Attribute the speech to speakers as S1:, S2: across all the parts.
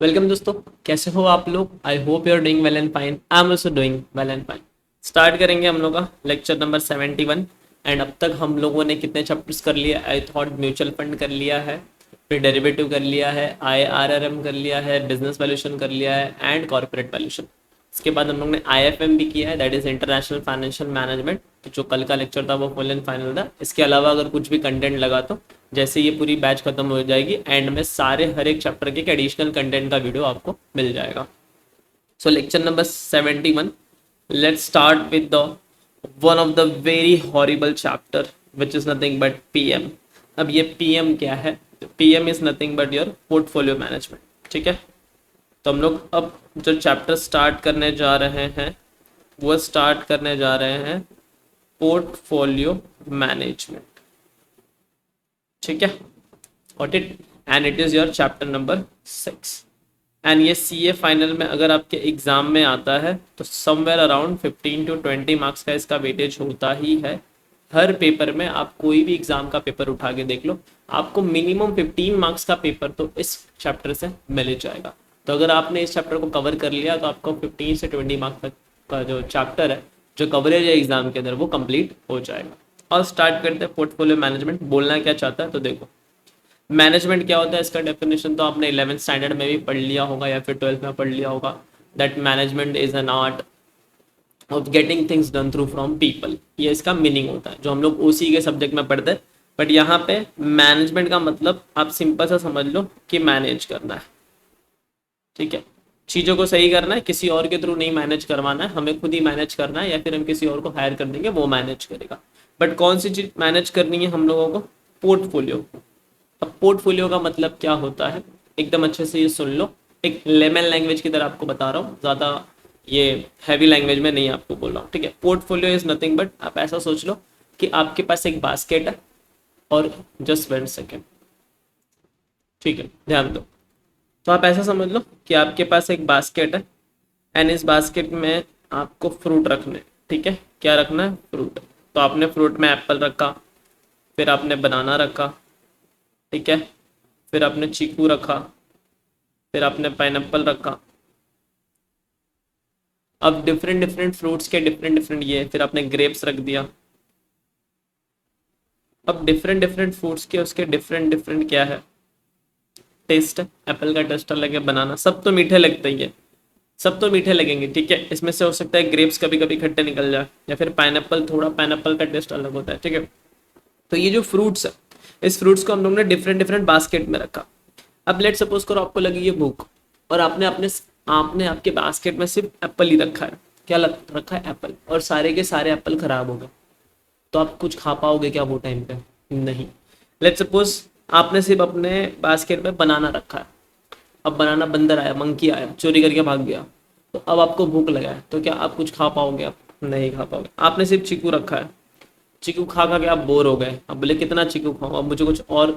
S1: Welcome दोस्तों, कैसे हो आप लोग। I hope you are doing well and fine. I am also doing well and fine. Start करेंगे हम लोग का लेक्चर नंबर 71। एंड अब तक हम लोगों ने कितने चैप्टर्स कर लिए। आई थॉट म्यूचुअल फंड कर लिया है, फिर डेरिवेटिव कर लिया है, IRRM कर लिया है, बिजनेस वैल्यूएशन कर लिया है एंड कॉर्पोरेट वैल्यूएशन। इसके बाद हम लोग ने IFM भी किया है, that is international financial management. तो जो कल का लेक्चर था वो फुल एंड फाइनल था। इसके अलावा अगर कुछ भी कंटेंट लगा तो जैसे ये पूरी बैच खत्म हो जाएगी एंड में सारे हर एक चैप्टर के एडिशनल कंटेंट का वीडियो आपको मिल जाएगा। सो lecture number 71, let's start with the one of the very horrible chapter which is nothing but PM। अब ये PM क्या है? PM is nothing but your portfolio management. ठीक है, तो हम लोग अब जो चैप्टर स्टार्ट करने जा रहे हैं वो स्टार्ट करने जा रहे हैं पोर्टफोलियो मैनेजमेंट। ठीक है, got it. And it is your chapter number 6। And ये CA फाइनल में अगर आपके एग्जाम में आता है तो समवेयर अराउंड 15 to 20 मार्क्स का इसका वेटेज होता ही है। हर पेपर में आप कोई भी एग्जाम का पेपर उठा के देख लो, आपको मिनिमम 15 मार्क्स का पेपर तो इस चैप्टर से मिल ही जाएगा। तो अगर आपने इस चैप्टर को कवर कर लिया तो आपको 15 से 20 मार्क्स तक का जो चैप्टर है, जो कवरेज है एग्जाम के अंदर, वो कंप्लीट हो जाएगा। और स्टार्ट करते हैं पोर्टफोलियो मैनेजमेंट। बोलना क्या चाहता है तो देखो, मैनेजमेंट क्या होता है इसका डेफिनेशन तो आपने 11th स्टैंडर्ड में भी पढ़ लिया होगा या फिर 12th में पढ़ लिया होगा। That management is an art of getting things done through from people. ये इसका मीनिंग होता है जो हम लोग उसी के सब्जेक्ट में पढ़ते हैं। बट यहाँ पे मैनेजमेंट का मतलब आप सिंपल सा समझ लो कि मैनेज करना है। ठीक है, चीज़ों को सही करना है, किसी और के थ्रू नहीं मैनेज करवाना है, हमें खुद ही मैनेज करना है या फिर हम किसी और को हायर कर देंगे वो मैनेज करेगा। बट कौन सी चीज़ मैनेज करनी है हम लोगों को? पोर्टफोलियो। अब पोर्टफोलियो का मतलब क्या होता है एकदम अच्छे से ये सुन लो। एक लेमन लैंग्वेज की तरह आपको बता रहा हूँ, ज़्यादा ये हैवी लैंग्वेज में नहीं आपको बोल रहा हूँ। ठीक है, पोर्टफोलियो इज नथिंग बट आप ऐसा सोच लो कि आपके पास एक बास्केट है और जस्ट 1 सेकेंड। ठीक है, ध्यान दो। तो आप ऐसा समझ लो कि आपके पास एक बास्केट है एंड इस बास्केट में आपको फ्रूट रखने हैं। ठीक है, क्या रखना है? फ्रूट। तो आपने फ्रूट में एप्पल रखा, फिर आपने बनाना रखा, ठीक है, फिर आपने चीकू रखा, फिर आपने पाइनएप्पल रखा। अब डिफरेंट डिफरेंट फ्रूट्स के डिफरेंट डिफरेंट ये, फिर आपने ग्रेप्स रख दिया। अब डिफरेंट डिफरेंट फ्रूट्स के उसके डिफरेंट डिफरेंट क्या है? टेस्ट है। एप्पल का टेस्ट अलग है, बनाना, सब तो मीठे लगते ही है, सब तो मीठे लगेंगे। ठीक है, इसमें से हो सकता है ग्रेप्स कभी कभी खट्टे निकल जाए या फिर पाइनएप्पल, थोड़ा पाइनएप्पल का टेस्ट अलग होता है। ठीक है, तो ये जो फ्रूट्स है, इस फ्रूट्स को हम लोग ने डिफरेंट डिफरेंट बास्केट में रखा। अब लेट सपोज करो आपको लगी ये भूख और आपने आपके बास्केट में सिर्फ एप्पल ही रखा है। क्या रखा है? एप्पल। और सारे के सारे एप्पल खराब हो गए तो आप कुछ खा पाओगे क्या वो टाइम पे? नहीं। लेट सपोज आपने सिर्फ अपने बास्केट में बनाना रखा है। अब बनाना, बंदर आया, मंकी आया, चोरी करके भाग गया, तो अब आपको भूख लगा है तो क्या आप कुछ खा पाओगे? आप नहीं खा पाओगे। आपने सिर्फ चीकू रखा है, चीकू खा खा के आप बोर हो गए, अब बोले कितना चीकू खाऊं, अब मुझे कुछ और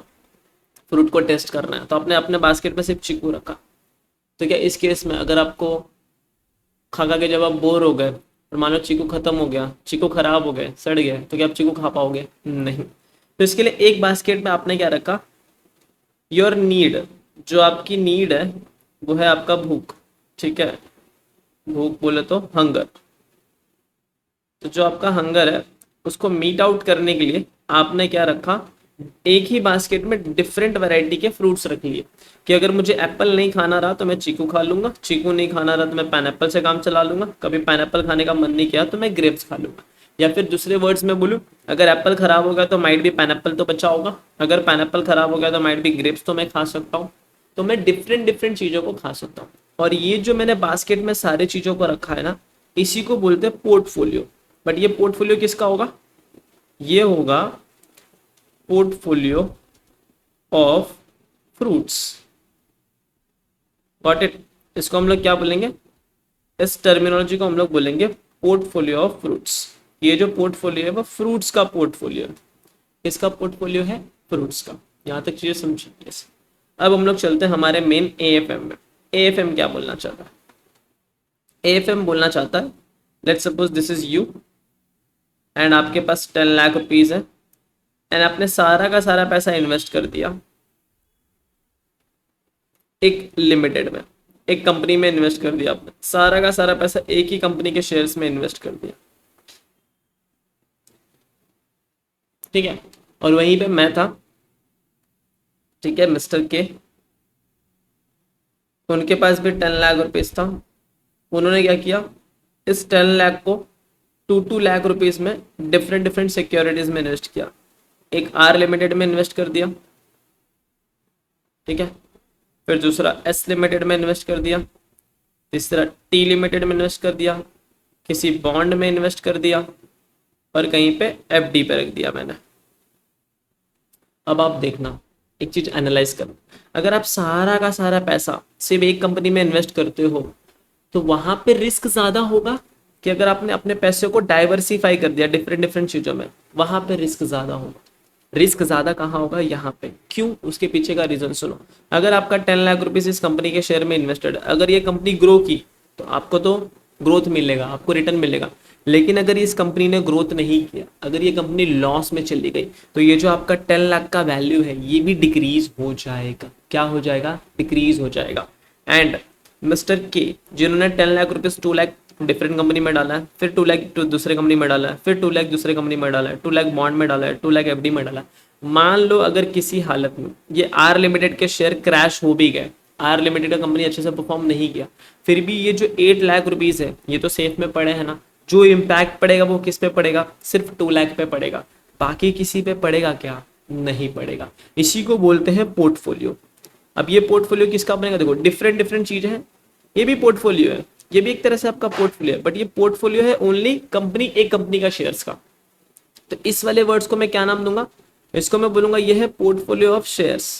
S1: फ्रूट को टेस्ट करना है, तो आपने अपने बास्केट में सिर्फ चीकू रखा। तो क्या इस केस में अगर आपको खा खा के जब आप बोर हो गए और मान लो चीकू खत्म हो गया, चीकू खराब हो गए, सड़ गए, तो क्या आप चीकू खा पाओगे? नहीं। तो इसके लिए एक बास्केट में आपने क्या रखा? Your need. जो आपकी नीड है वो है आपका भूख। ठीक है, भूख बोले तो हंगर। तो जो आपका हंगर है उसको मीट आउट करने के लिए आपने क्या रखा? एक ही बास्केट में डिफरेंट वैरायटी के फ्रूट्स रख लिए कि अगर मुझे एप्पल नहीं खाना रहा तो मैं चीकू खा लूंगा, चीकू नहीं खाना रहा तो मैं पाइनएप्पल से काम चला लूंगा, कभी पाइनएप्पल खाने का मन नहीं किया तो मैं ग्रेप्स खा लूंगा। या फिर दूसरे वर्ड्स में बोलूँ, अगर एप्पल खराब हो गया तो माइट भी पाइनएप्पल तो बचा होगा, अगर पाइनएप्पल खराब हो गया तो माइट भी ग्रेप्स तो मैं खा सकता हूँ। तो मैं डिफरेंट डिफरेंट चीज़ों को खा सकता हूँ। और ये जो मैंने बास्केट में सारी चीज़ों को रखा है ना, इसी को बोलते हैं पोर्टफोलियो। बट ये पोर्टफोलियो किसका होगा? ये होगा portfolio of fruits. Got it. इसको हम लोग क्या बोलेंगे? इस टर्मिनोलॉजी को हम लोग बोलेंगे पोर्टफोलियो ऑफ फ्रूट्स। ये जो पोर्टफोलियो है वो फ्रूट्स का पोर्टफोलियो है। किसका पोर्टफोलियो है? फ्रूट्स का। यहां तक चीजें समझिए। अब हम लोग चलते हैं हमारे मेन AFM में। AFM क्या बोलना चाहता है? AFM बोलना चाहता है, let suppose this is you and आपके पास 10 लाख रुपीज है एंड आपने सारा का सारा पैसा इन्वेस्ट कर दिया एक लिमिटेड में। एक कंपनी में इन्वेस्ट कर दिया आपने, सारा का सारा पैसा एक ही कंपनी के शेयर्स में इन्वेस्ट कर दिया, ठीक है। और वहीं पे मैं था, ठीक है, मिस्टर के, उनके पास भी 10 लाख रुपीज था। उन्होंने क्या किया, इस 10 लाख को 2 लाख रुपीज में डिफरेंट डिफरेंट सिक्योरिटीज में इन्वेस्ट किया। एक आर लिमिटेड में इन्वेस्ट कर दिया, ठीक है, फिर दूसरा एस लिमिटेड में इन्वेस्ट कर दिया, तीसरा टी लिमिटेड में इन्वेस्ट कर दिया, किसी बॉन्ड में इन्वेस्ट कर दिया, और कहीं पे एफडी पे रख दिया मैंने। अब आप देखना, एक चीज एनालाइज करो, अगर आप सारा का सारा पैसा सिर्फ एक कंपनी में इन्वेस्ट करते हो तो वहां पे रिस्क ज्यादा होगा कि अगर आपने अपने पैसे को डाइवर्सिफाई कर दिया डिफरेंट डिफरेंट चीजों में, वहां पे रिस्क ज्यादा होगा। रिस्क ज्यादा कहाँ होगा, यहाँ पे। क्यों, उसके पीछे का रीजन सुनो। अगर आपका 10 लाख रुपीज इस कंपनी के शेयर में इन्वेस्टेड, अगर ये कंपनी ग्रो की तो आपको तो ग्रोथ मिलेगा, आपको रिटर्न मिलेगा। लेकिन अगर इस कंपनी ने ग्रोथ नहीं किया, अगर ये कंपनी लॉस में चली गई, तो ये जो आपका 10 लाख का वैल्यू है ये भी डिक्रीज हो जाएगा। क्या हो जाएगा, डिक्रीज हो जाएगा। एंड मिस्टर के, जिन्होंने 10 lakh rupees 2 lakh different company में डाला है, फिर 2 लाख दूसरे कंपनी में डाला है, फिर 2 लाख दूसरे कंपनी में डाला है, 2 लाख बॉन्ड में डाला है, 2 लाख एफडी में डाला है। मान लो अगर किसी हालत में ये आर लिमिटेड के शेयर क्रैश हो भी गए, आर लिमिटेड का कंपनी अच्छे से परफॉर्म नहीं किया, फिर भी ये जो 8 लाख रुपीज है ये तो सेफ में पड़े हैं ना। जो इम्पैक्ट पड़ेगा वो किस पे पड़ेगा, सिर्फ 2 लाख पे पड़ेगा, बाकी किसी पे पड़ेगा क्या, नहीं पड़ेगा। इसी को बोलते हैं पोर्टफोलियो। अब ये पोर्टफोलियो किसका बनेगा, देखो डिफरेंट डिफरेंट चीज है, ये भी पोर्टफोलियो है, ये भी एक तरह से आपका पोर्टफोलियो है, बट ये पोर्टफोलियो है ओनली कंपनी, एक कंपनी का शेयर्स का। तो इस वाले वर्ड्स को मैं क्या नाम दूंगा, इसको मैं बोलूंगा ये है पोर्टफोलियो ऑफ शेयर्स।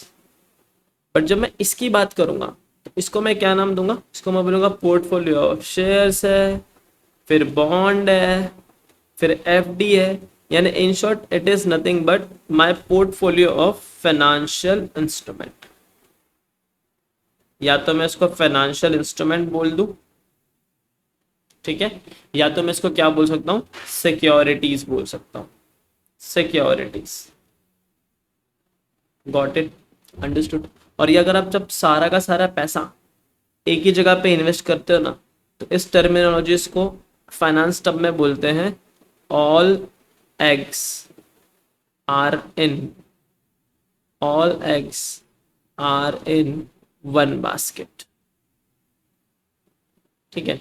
S1: बट जब मैं इसकी बात करूंगा तो इसको मैं क्या नाम दूंगा, इसको मैं बोलूंगा पोर्टफोलियो ऑफ शेयर्स है, फिर बॉन्ड है, फिर एफडी है। यानी in short it is nothing but my portfolio of financial instrument. या तो मैं इसको फाइनेंशियल इंस्ट्रूमेंट बोल दूं, ठीक है, या तो मैं इसको क्या बोल सकता हूं, सिक्योरिटीज बोल सकता हूं, सिक्योरिटीज। Got it, understood. और ये अगर आप जब सारा का सारा पैसा एक ही जगह पे इन्वेस्ट करते हो ना, तो इस टर्मिनोलॉजीज को फाइनेंस टर्म में बोलते हैं all eggs are in, all eggs are in one basket, ठीक है।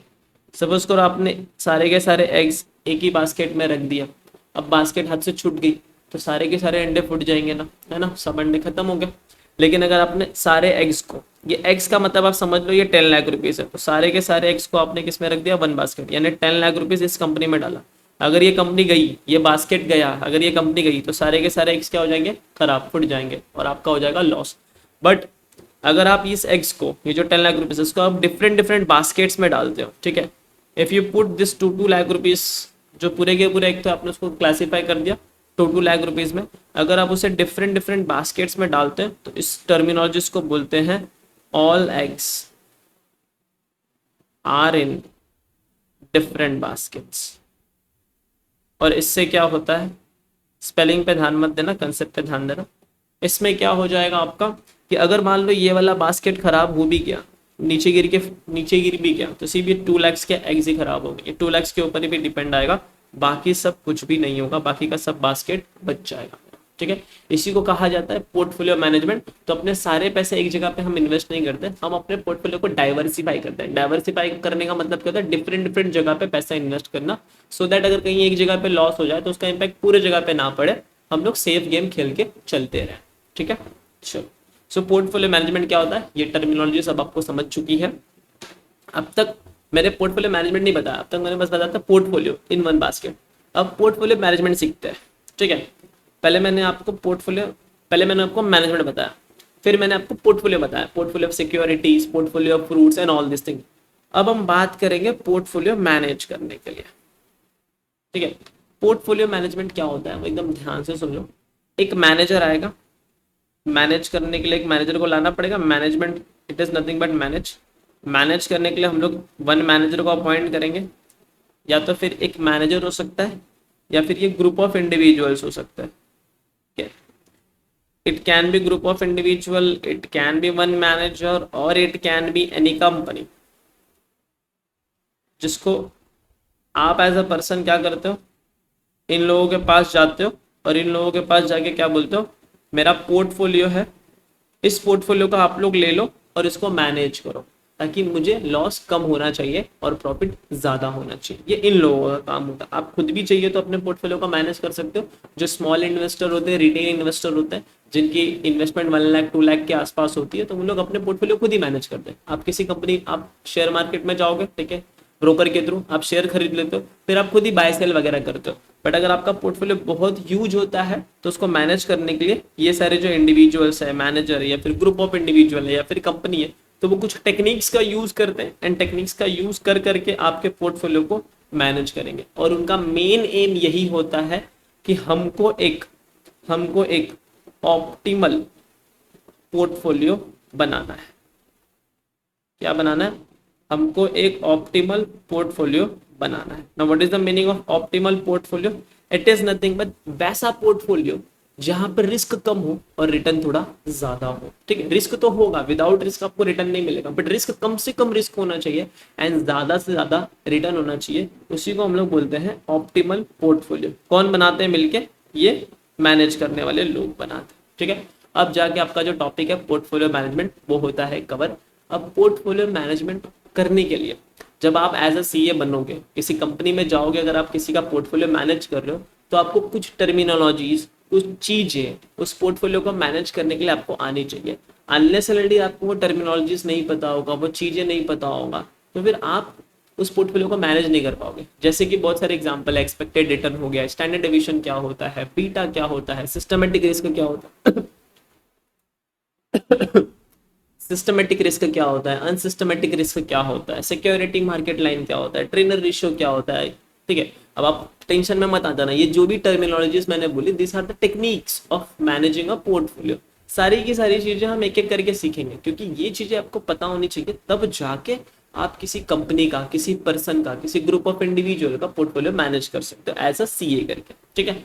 S1: सपोज करो आपने सारे के सारे एग्स एक ही बास्केट में रख दिया, अब बास्केट हाथ से छूट गई तो सारे के सारे अंडे फूट जाएंगे ना, है ना, सब अंडे खत्म हो गए। लेकिन अगर आपने सारे एग्स को, ये एग्स का मतलब आप समझ लो ये 10 लाख रुपीज है, तो सारे के सारे एग्स को आपने किस में रख दिया, वन बास्केट, यानी 10 लाख रुपीज इस कंपनी में डाला। अगर ये कंपनी गई, ये बास्केट गया, अगर ये कंपनी गई तो सारे के सारे एग्स क्या हो जाएंगे, खराब, फुट जाएंगे और आपका हो जाएगा लॉस। बट अगर आप इस एग्स को, ये जो 10 लाख रुपीज इसको आप डिफरेंट डिफरेंट बास्केट्स में डालते हो, ठीक है, if you put this 2 lakh rupees, जो पूरे के पूरे एक तो आपने उसको क्लासीफाई कर दिया 2 लाख रुपीज में, अगर आप उसे डिफरेंट डिफरेंट बास्केट्स में डालते हैं तो इस टर्मिनोलॉजीज को बोलते हैं all eggs are in different baskets. और इससे क्या होता है, स्पेलिंग पे ध्यान मत देना, कंसेप्ट पे ध्यान देना। इसमें क्या हो जाएगा आपका कि अगर मान लो ये वाला बास्केट खराब हो भी गया, नीचे गिर भी गया, तो सिर्फ ये 2 लाख के एग्स ही खराब हो गए, 2 लाख के ऊपर ही भी डिपेंड आएगा, बाकी सब कुछ भी नहीं होगा, बाकी का सब बास्केट बच जाएगा, ठीक है। इसी को कहा जाता है पोर्टफोलियो मैनेजमेंट। तो अपने सारे पैसे एक जगह पे हम इन्वेस्ट नहीं करते, हम अपने पोर्टफोलियो को डाइवर्सिफाई करते हैं। डाइवर्सिफाई करने का मतलब क्या होता है, डिफरेंट डिफरेंट जगह पे पैसा इन्वेस्ट करना, सो दैट अगर कहीं एक जगह पे लॉस हो जाए तो उसका इम्पैक्ट पूरे जगह पे ना पड़े, हम लोग सेफ गेम खेल के चलते रहें, ठीक है। चलो, सो पोर्टफोलियो मैनेजमेंट क्या होता है, ये टर्मिनोलॉजी सब आपको समझ चुकी है। अब तक मैंने पोर्टफोलियो मैनेजमेंट नहीं बताया, अब तक मैंने बस बताया था पोर्टफोलियो इन वन बास्केट। अब पोर्टफोलियो मैनेजमेंट सीखते हैं, ठीक है। पहले मैंने आपको मैनेजमेंट बताया, फिर मैंने आपको पोर्टफोलियो बताया, portfolio of securities, portfolio of fruits and all this thing. अब हम बात करेंगे पोर्टफोलियो मैनेज करने के लिए, ठीक है। पोर्टफोलियो मैनेजमेंट क्या होता है वो एकदम ध्यान से सुन लो। एक मैनेजर आएगा, मैनेज करने के लिए एक मैनेजर को लाना पड़ेगा। Management it is nothing but manage करने के लिए हम लोग वन मैनेजर को अपॉइंट करेंगे, या तो फिर एक मैनेजर हो सकता है, या फिर ये ग्रुप ऑफ इंडिविजुअल्स हो सकता है, ठीक है। It can be group of individual, it can be one manager, or it can be any company, जिसको आप एज अ पर्सन क्या करते हो, इन लोगों के पास जाते हो और इन लोगों के पास जाके क्या बोलते हो, मेरा पोर्टफोलियो है, इस पोर्टफोलियो को आप लोग ले लो और इसको मैनेज करो ताकि मुझे लॉस कम होना चाहिए और प्रॉफिट ज़्यादा होना चाहिए। ये इन लोगों का काम होता है। आप खुद भी चाहिए तो अपने पोर्टफोलियो को मैनेज कर सकते हो। जो स्मॉल इन्वेस्टर होते हैं, रिटेल इन्वेस्टर होते हैं, जिनकी इन्वेस्टमेंट 1 लाख 2 लाख के आसपास होती है, तो उन लोग अपने पोर्टफोलियो खुद ही मैनेज करते हैं। आप किसी कंपनी, आप शेयर मार्केट में जाओगे, ठीक है, ब्रोकर के थ्रू आप शेयर खरीद लेते हो, फिर आप खुद ही बाय सेल वगैरह करते हो। बट अगर आपका पोर्टफोलियो बहुत ह्यूज होता है तो उसको मैनेज करने के लिए ये सारे जो इंडिविजुअल्स है, मैनेजर है, या फिर ग्रुप ऑफ इंडिविजुअल है, या फिर कंपनी है, तो वो कुछ टेक्निक्स का यूज करते हैं एंड टेक्निक्स का यूज कर करके आपके पोर्टफोलियो को मैनेज करेंगे। और उनका मेन एम यही होता है कि हमको एक ऑप्टिमल पोर्टफोलियो बनाना है। क्या बनाना है? हमको एक ऑप्टिमल पोर्टफोलियो बनाना है। Now what is the meaning of optimal portfolio? It is nothing but वैसा पोर्टफोलियो जहां पर रिस्क कम हो और रिटर्न थोड़ा ज्यादा हो। ठीक है, रिस्क तो होगा, विदाउट रिस्क आपको रिटर्न नहीं मिलेगा, बट रिस्क कम से कम रिस्क होना चाहिए एंड ज्यादा से ज्यादा रिटर्न होना चाहिए। उसी को हम लोग बोलते हैं ऑप्टिमल पोर्टफोलियो। कौन बनाते हैं मिलके? ये मैनेज करने वाले लोग बनाते हैं। ठीक है, अब जाके आपका जो टॉपिक है पोर्टफोलियो मैनेजमेंट, वो होता है कवर। अब पोर्टफोलियो मैनेजमेंट करने के लिए जब आप एज अ सीए बनोगे, किसी कंपनी में जाओगे, अगर आप किसी का पोर्टफोलियो मैनेज कर रहे हो, तो आपको कुछ टर्मिनोलॉजीज, कुछ चीजें उस पोर्टफोलियो को मैनेज करने के लिए आपको आनी चाहिए। अनलेस ऑलरेडी आपको वो टर्मिनोलॉजीज नहीं पता होगा, वो चीजें नहीं पता होगा, तो फिर आप उस पोर्टफोलियो को मैनेज नहीं कर पाओगे। जैसे कि बहुत सारे एग्जांपल है, एक्सपेक्टेड रिटर्न हो गया, स्टैंडर्ड डेविएशन क्या होता है, बीटा क्या होता है, सिस्टमेटिक रिस्क क्या होता है सिस्टमेटिक रिस्क क्या होता है, अनसिस्टमेटिक रिस्क क्या होता है, सिक्योरिटी मार्केट लाइन क्या होता है, ट्रेनर रेशियो क्या होता है। ठीक है, अब आप टेंशन में मत आ जाना, ये जो भी टर्मिनोलॉजीज मैंने बोली, this are the techniques of managing a portfolio. सारी की सारी चीजें हम एक एक करके सीखेंगे, क्योंकि ये चीजें आपको पता होनी चाहिए, तब जाके आप किसी कंपनी का, किसी पर्सन का, किसी ग्रुप ऑफ इंडिविजुअल का पोर्टफोलियो मैनेज कर सकते हो एज अ सीए करके। ठीक है,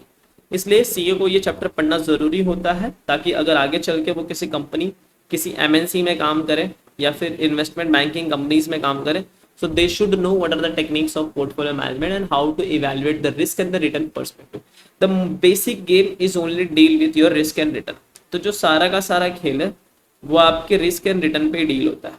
S1: इसलिए सीए को ये चैप्टर पढ़ना जरूरी होता है, ताकि अगर आगे चल के वो किसी कंपनी, किसी एमएनसी में काम करे या फिर इन्वेस्टमेंट बैंकिंग कंपनीज में काम करे, so they should know what are the techniques of portfolio management and how to evaluate the risk and the return perspective. The basic game is only deal with your risk and return. तो जो सारा का सारा खेल है वो आपके risk and return पे डील होता है।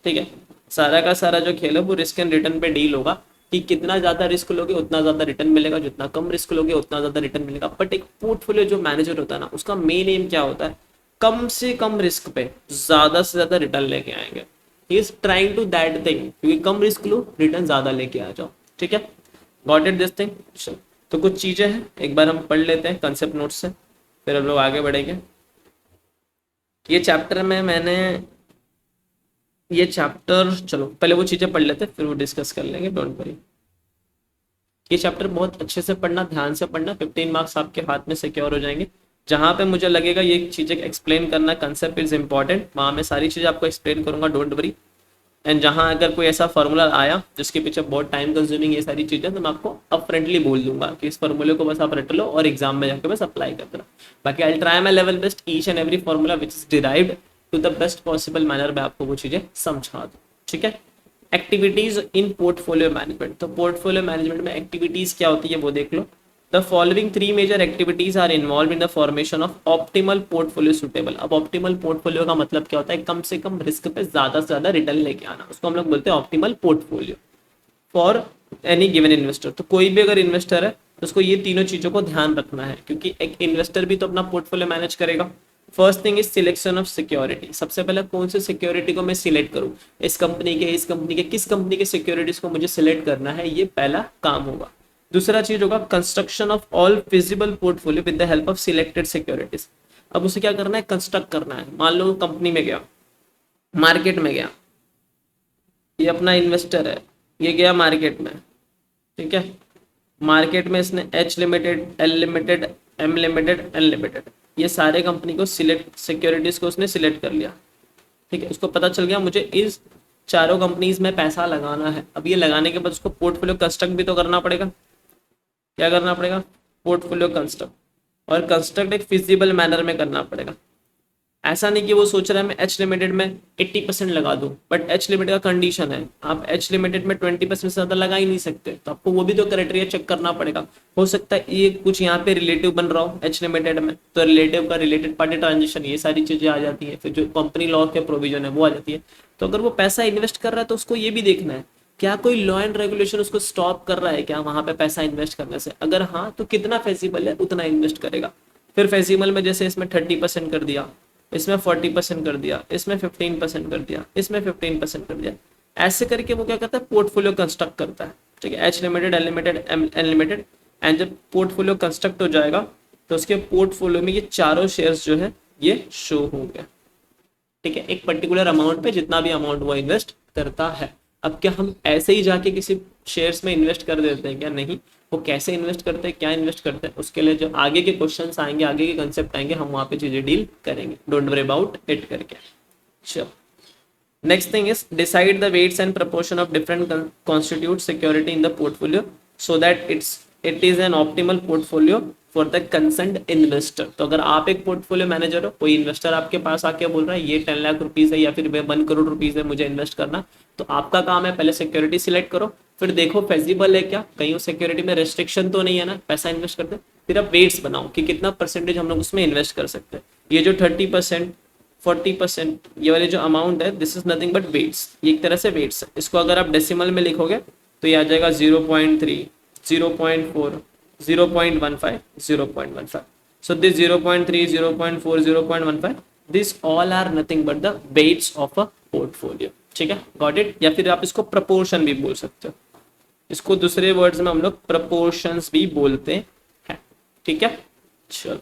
S1: ठीक है, सारा का सारा जो खेल है वो रिस्क एंड रिटर्न पे डील होगा कि कितना ज्यादा रिस्क लोगे उतना ज्यादा रिटर्न मिलेगा, जितना कम रिस्क लोगे उतना ज्यादा रिटर्न मिलेगा। बट एक पोर्टफोलियो जो मैनेजर होता है ना, उसका मेन एम क्या होता है? कम से कम रिस्क पे ज्यादा से ज्यादा रिटर्न लेके आएंगे। He is trying to that thing, क्योंकि कम रिस्क लो, रिटर्न ज्यादा लेके आ जाओ। ठीक है, गॉट इट दिस थिंग। तो कुछ चीजें हैं, एक बार हम पढ़ लेते हैं कंसेप्ट नोट से, फिर हम लोग आगे बढ़ेंगे। ये चैप्टर में मैंने ये चैप्टर, चलो पहले वो चीजें पढ़ लेते हैं फिर वो डिस्कस कर लेंगे, डोंट वरी। ये चैप्टर बहुत अच्छे से पढ़ना, ध्यान से पढ़ना, 15 मार्क्स आपके हाथ में सिक्योर हो जाएंगे। जहां पे मुझे लगेगा ये चीजें एक्सप्लेन करना, कंसेप्ट इज इंपॉर्टेंट, वहां मैं सारी चीजें आपको एक्सप्लेन करूंगा, डोंट वरी। एंड जहां अगर कोई ऐसा फॉर्मूला आया जिसके पीछे बहुत टाइम कंज्यूमिंग ये सारी चीजें, तो मैं आपको अपफ्रंटली बोल दूंगा कि इस फॉर्मूले को बस आप रट लो और एग्जाम में जाकर बस अप्लाई कर देना। बाकी I try my level best, each and every formula which is derived to the best possible manner में आपको वो चीजें समझा दूँ। ठीक है, एक्टिविटीज इन पोर्टफोलियो मैनेजमेंट। तो पोर्टफोलियो मैनेजमेंट में एक्टिविटीज क्या होती है वो देख लो। The following 3 major activities are involved in the formation of optimal portfolio suitable. अब ऑप्टिमल पोर्टफोलियो का मतलब क्या होता है? कम से कम रिस्क पे ज्यादा से ज्यादा रिटर्न लेके आना, उसको हम लोग बोलते हैं optimal portfolio for any given investor. तो कोई भी अगर इन्वेस्टर है तो उसको ये तीनों चीजों को ध्यान रखना है, क्योंकि एक इन्वेस्टर भी तो अपना पोर्टफोलियो मैनेज करेगा। First thing is selection of security. सबसे पहले कौन से सिक्योरिटी को मैं सिलेक्ट करूं, इस कंपनी के, इस कंपनी के, किस कंपनी के सिक्योरिटीज को मुझे सिलेक्ट करना है, ये पहला काम होगा। दूसरा चीज होगा construction of all feasible portfolio with the help of selected securities. अब उसे क्या करना है? कंस्ट्रक्ट करना है। मान लो कंपनी में गया, मार्केट में गया, ये अपना इन्वेस्टर है, ये गया मार्केट में, ठीक है, मार्केट में इसने H limited, L limited, M limited, N limited, ये सारे कंपनी को सिलेक्ट, सिक्योरिटीज को उसने सिलेक्ट कर लिया। ठीक है, उसको पता चल गया मुझे इस चारों कंपनीज में पैसा लगाना है। अब ये लगाने के बाद उसको पोर्टफोलियो कंस्ट्रक्ट भी तो करना पड़ेगा। क्या करना पड़ेगा? Portfolio construct. और कंस्ट्रक्ट एक फिजिबल मैनर में करना पड़ेगा। ऐसा नहीं कि वो सोच रहा है मैं एच लिमिटेड में 80% लगा दूं, बट एच लिमिटेड का कंडीशन है आप एच लिमिटेड में 20% से ज़्यादा लगा ही नहीं सकते, तो आपको वो भी तो क्राइटेरिया चेक करना पड़ेगा। हो सकता है ये कुछ यहाँ पे रिलेटिव बन रहा हो एच लिमिटेड में, तो रिलेटिव का रिलेटेड पार्टी ट्रांजेक्शन ये सारी चीज़ें आ जाती है, फिर जो कंपनी लॉ के प्रोविजन है वो आ जाती है। तो अगर वो पैसा इन्वेस्ट कर रहा है तो उसको ये भी देखना है क्या कोई लॉ एंड रेगुलेशन उसको स्टॉप कर रहा है क्या वहां पे पैसा इन्वेस्ट करने से, अगर हाँ तो कितना फेजिबल है उतना इन्वेस्ट करेगा। फिर फेजिबल में जैसे इसमें 30% कर दिया, इसमें 40% कर दिया, इसमें 15% कर दिया, इसमें 15% कर दिया, ऐसे करके वो क्या करता है पोर्टफोलियो कंस्ट्रक्ट करता है। ठीक है, H limited, L limited, N limited, and जब पोर्टफोलियो कंस्ट्रक्ट हो जाएगा तो उसके पोर्टफोलियो में ये चारों शेयर्स जो है ये शो होंगे। ठीक है, एक पर्टिकुलर अमाउंट पे जितना भी अमाउंट वो इन्वेस्ट करता है। अब क्या हम ऐसे ही जाके किसी शेयर्स में इन्वेस्ट कर देते हैं क्या, नहीं, वो कैसे इन्वेस्ट करते हैं, क्या इन्वेस्ट करते हैं, उसके लिए जो आगे के क्वेश्चंस आएंगे, आगे के कंसेप्ट आएंगे, हम वहां पे चीजें डील करेंगे, डोंट वरी अबाउट इट करके। चलो, next thing is decide the weights and proportion of different constitute security in the portfolio so that it is an optimal portfolio for the concerned investor. तो अगर आप एक portfolio manager हो, कोई investor आपके पास आके बोल रहा है ये 10 लाख रुपीज है या फिर 1 करोड़ रुपीज है मुझे इन्वेस्ट करना, तो आपका काम है पहले सिक्योरिटी सिलेक्ट करो, फिर देखो फेजिबल है क्या, कहीं उस सिक्योरिटी में रेस्ट्रिक्शन तो नहीं है ना पैसा इन्वेस्ट करते, फिर आप वेट्स बनाओ कि कितना परसेंटेज हम लोग उसमें इन्वेस्ट कर सकते हैं। ये जो 30%, 40% ये वाले जो अमाउंट है, this is nothing but weights, ये एक तरह से वेट्स है। इसको अगर आप डेसिमल में लिखोगे तो ये आ जाएगा 0.3, 0.4, 0.15, 0.15. So this 0.3, 0.4, 0.15, this all are nothing but the weights of a portfolio. ठीक है, गॉट इट। या फिर आप इसको प्रपोर्शन भी बोल सकते हो, इसको दूसरे वर्ड्स में हम लोग प्रपोर्शंस भी बोलते हैं। ठीक है, चलो।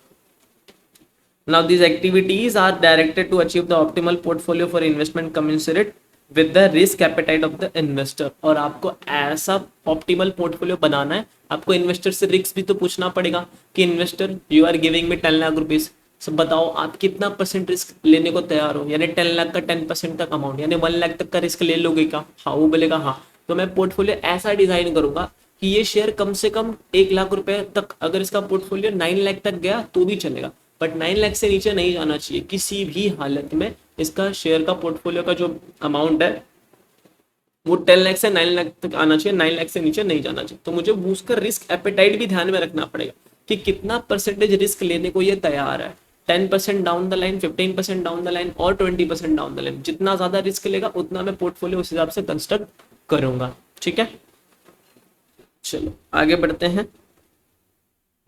S1: Now these activities are directed to achieve the optimal portfolio for investment commensurate with the risk appetite of the investor। और आपको ऐसा ऑप्टिमल पोर्टफोलियो बनाना है, आपको इन्वेस्टर से रिस्क भी तो पूछना पड़ेगा कि investor you are giving me 10 lakh rupees, सब बताओ आप कितना परसेंट रिस्क लेने को तैयार हो, यानी 10 लाख का 10% तक अमाउंट यानी 1 लाख तक का रिस्क ले लोगे क्या, हाँ वो बोलेगा हाँ, तो मैं पोर्टफोलियो ऐसा डिजाइन करूंगा कि ये शेयर कम से कम 1 लाख रुपए तक, अगर इसका पोर्टफोलियो 9 लाख तक गया तो भी चलेगा, बट 9 लाख से नीचे नहीं जाना चाहिए किसी भी हालत में। इसका शेयर का पोर्टफोलियो का जो अमाउंट है वो 10 लाख से 9 लाख तक आना चाहिए, 9 लाख से नीचे नहीं जाना चाहिए। तो मुझे उसका रिस्क एपेटाइट भी ध्यान में रखना पड़ेगा कि कितना परसेंटेज रिस्क लेने को ये तैयार है, 10% down the line, 15% down the line और 20% डाउन द लाइन। जितना ज्यादा रिस्क लेगा उतना मैं पोर्टफोलियो उस हिसाब से कंस्ट्रक्ट करूंगा। ठीक है, चलो आगे बढ़ते हैं।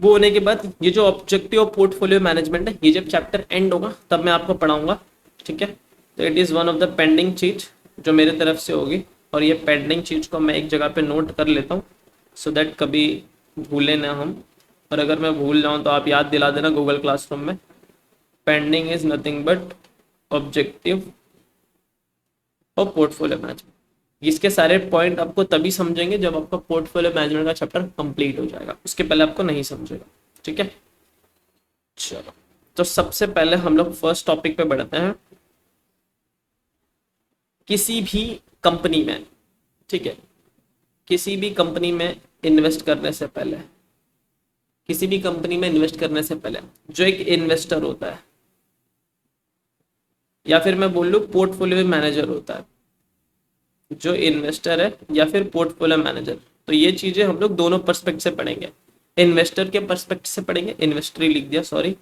S1: वो होने के बाद ये जो ऑब्जेक्टिव ऑफ पोर्टफोलियो मैनेजमेंट है, ये जब चैप्टर एंड होगा तब मैं आपको पढ़ाऊंगा। ठीक है, तो it is one of the pending चीज जो मेरे तरफ से होगी, और ये पेंडिंग चीज को मैं एक जगह पे नोट कर लेता हूँ सो दैट कभी भूले ना हम, और अगर मैं भूल जाऊँ तो आप याद दिला देना गूगल क्लासरूम में। Pending is nothing but objective of portfolio management. इसके सारे पॉइंट आपको तभी समझेंगे जब आपका पोर्टफोलियो मैनेजमेंट का चैप्टर कंप्लीट हो जाएगा, उसके पहले आपको नहीं समझेगा। ठीक है, चलो तो सबसे पहले हम लोग फर्स्ट टॉपिक पे बढ़ते हैं। किसी भी कंपनी में, ठीक है, किसी भी कंपनी में इन्वेस्ट करने से पहले, किसी भी कंपनी में इन्वेस्ट करने से पहले जो एक इन्वेस्टर होता है, या फिर मैं बोल लूं पोर्टफोलियो मैनेजर होता है, जो इन्वेस्टर है या फिर पोर्टफोलियो मैनेजर, तो ये चीजें हम लोग दोनों पर्सपेक्ट से पढ़ेंगे। इन्वेस्टर के पर्सपेक्ट से पढ़ेंगे, इन्वेस्टरी लिख दिया सॉरी,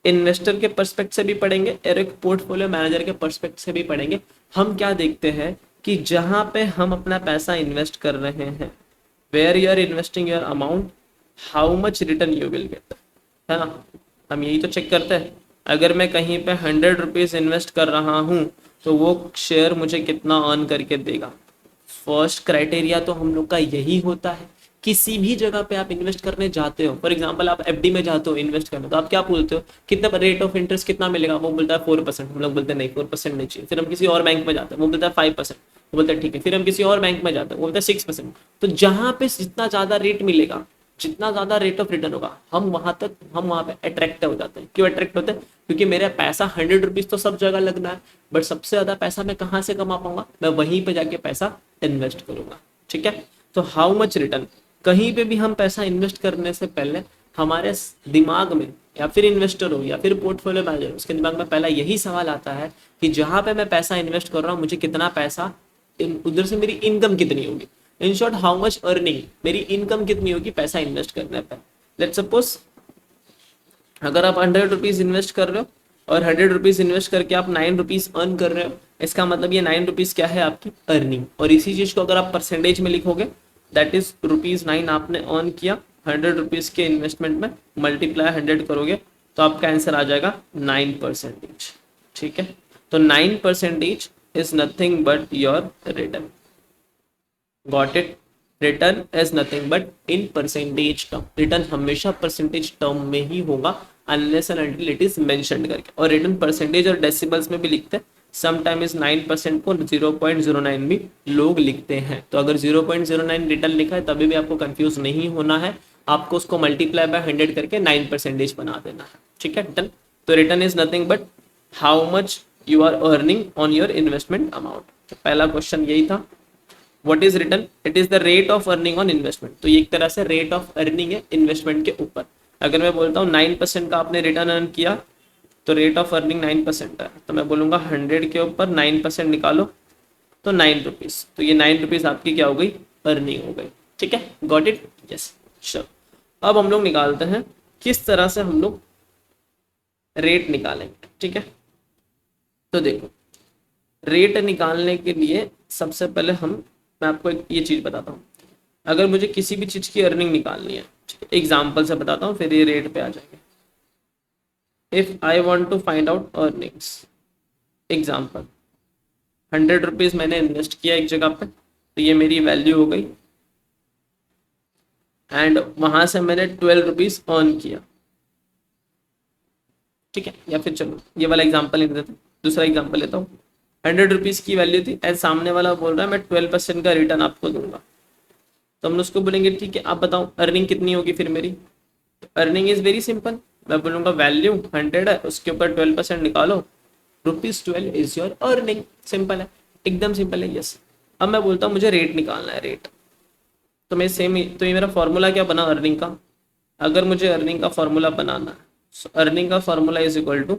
S1: इन्वेस्टर के पर्सपेक्ट से भी पढ़ेंगे और एक पोर्टफोलियो मैनेजर के पर्सपेक्ट से भी पढ़ेंगे। हम क्या देखते हैं कि जहां पे हम अपना पैसा इन्वेस्ट कर रहे हैं, where you are investing your amount, how much return you will get, है ना, हम यही तो चेक करते हैं। अगर मैं कहीं पे 100 रुपीज इन्वेस्ट कर रहा हूँ तो वो शेयर मुझे कितना अर्न करके देगा। फर्स्ट क्राइटेरिया तो हम लोग का यही होता है। किसी भी जगह पे आप इन्वेस्ट करने जाते हो, फॉर एग्जांपल आप एफडी में जाते हो इन्वेस्ट करने, तो आप क्या बोलते हो कितना रेट ऑफ इंटरेस्ट कितना मिलेगा, वो बोलता है 4%, हम लोग बोलते हैं नहीं 4% नहीं चाहिए। फिर हम किसी और बैंक में जाते हैं, वो बोलता है 5%, वो बोलता है ठीक है। फिर हम किसी और बैंक में जाते हैं, वो बोलता है 6%। तो जहां पे जितना ज्यादा रेट मिलेगा, जितना ज्यादा रेट ऑफ रिटर्न होगा, हम वहां पे अट्रैक्ट हो जाते हैं। क्यों अट्रैक्ट होते हैं? क्योंकि मेरा पैसा 100 रुपीज तो सब जगह लगना है, बट सबसे ज्यादा पैसा मैं कहाँ से कमा पाऊंगा, मैं वहीं पे जाके पैसा इन्वेस्ट करूंगा। ठीक है, तो हाउ मच रिटर्न, कहीं पे भी हम पैसा इन्वेस्ट करने से पहले हमारे दिमाग में या फिर इन्वेस्टर हो या फिर पोर्टफोलियो मैनेजर, उसके दिमाग में पहला यही सवाल आता है कि जहां पे मैं पैसा इन्वेस्ट कर रहा हूँ मुझे कितना पैसा, उधर से मेरी इनकम कितनी होगी। In short how much earning, मेरी इनकम कितनी होगी पैसा इन्वेस्ट करने पर। लेट्स सपोज अगर आप 100 रुपीज इन्वेस्ट कर रहे हो और 100 रुपीज इन्वेस्ट करके आप 9 रुपीज अर्न कर रहे हो, इसका मतलब ये 9 रुपीज क्या है आपकी अर्निंग। और इसी चीज को अगर आप परसेंटेज में लिखोगे, दैट इज ₹9 आपने अर्न किया 100 रुपीज के इन्वेस्टमेंट में, मल्टीप्लाई 100 करोगे तो आपका आंसर आ जाएगा 9%। ठीक है, तो 9% is nothing but your return. Got it? Return is nothing but in percentage term. Return हमेशा परसेंटेज टर्म में ही होगा unless and until it is mentioned करके। और रिटर्न परसेंटेज और डेसिमल्स में भी लिखते हैं, समटाइम्स 9% को 0.09 भी लोग लिखते हैं। तो अगर 0.09 रिटर्न लिखा है तभी भी आपको कंफ्यूज नहीं होना है, आपको उसको मल्टीप्लाई बाय 100 करके 9% बना देना है। ठीक है, डन। तो return is nothing but how much you are earning on your investment amount. तो पहला क्वेश्चन यही था, what is return? It is the rate of earning on investment. तो ये एक तरह से रेट ऑफ अर्निंग है इन्वेस्टमेंट के ऊपर। अगर मैं बोलता हूँ 9% का आपने रिटर्न अर्न किया तो रेट ऑफ अर्निंग 9% है, तो मैं बोलूंगा 100 के ऊपर 9% निकालो तो 9 रुपीज। तो ये 9 रुपीज आपकी क्या हो गई? अर्निंग हो गई। ठीक है, गॉट इट? Yes, sure. अब हम लोग निकालते हैं किस तरह से हम लोग रेट निकालेंगे। ठीक है, तो देखो रेट निकालने के लिए सबसे पहले मैं आपको एक ये चीज बताता हूँ। अगर मुझे किसी भी चीज की अर्निंग निकालनी है, एग्जाम्पल से बताता हूँ फिर ये रेट पे आ जाएंगे। If I want to find out earnings, example 100 rupees मैंने इन्वेस्ट किया एक जगह पे, तो ये मेरी वैल्यू हो गई एंड वहां से मैंने 12 रुपीज अर्न किया। ठीक है, या फिर चलो ये वाला एग्जाम्पल नहीं देते, दूसरा एग्जाम्पल लेता हूँ। 100 रुपीज की वैल्यू थी एंड सामने वाला बोल रहा है मैं 12% का रिटर्न आपको दूंगा। तो हम उसको बोलेंगे ठीक है, आप बताओ अर्निंग कितनी होगी फिर मेरी। अर्निंग इज वेरी सिंपल, मैं बोलूंगा वैल्यू 100 है, उसके ऊपर 12% निकालो, ₹12 इज योर अर्निंग। सिंपल है, एकदम सिंपल है। यस, अब मैं बोलता हूँ मुझे रेट निकालना है, रेट। तो मैं तो ये मेरा फॉर्मूला क्या बना अर्निंग का। अगर मुझे अर्निंग का फॉर्मूला बनाना है, अर्निंग का formula is equal to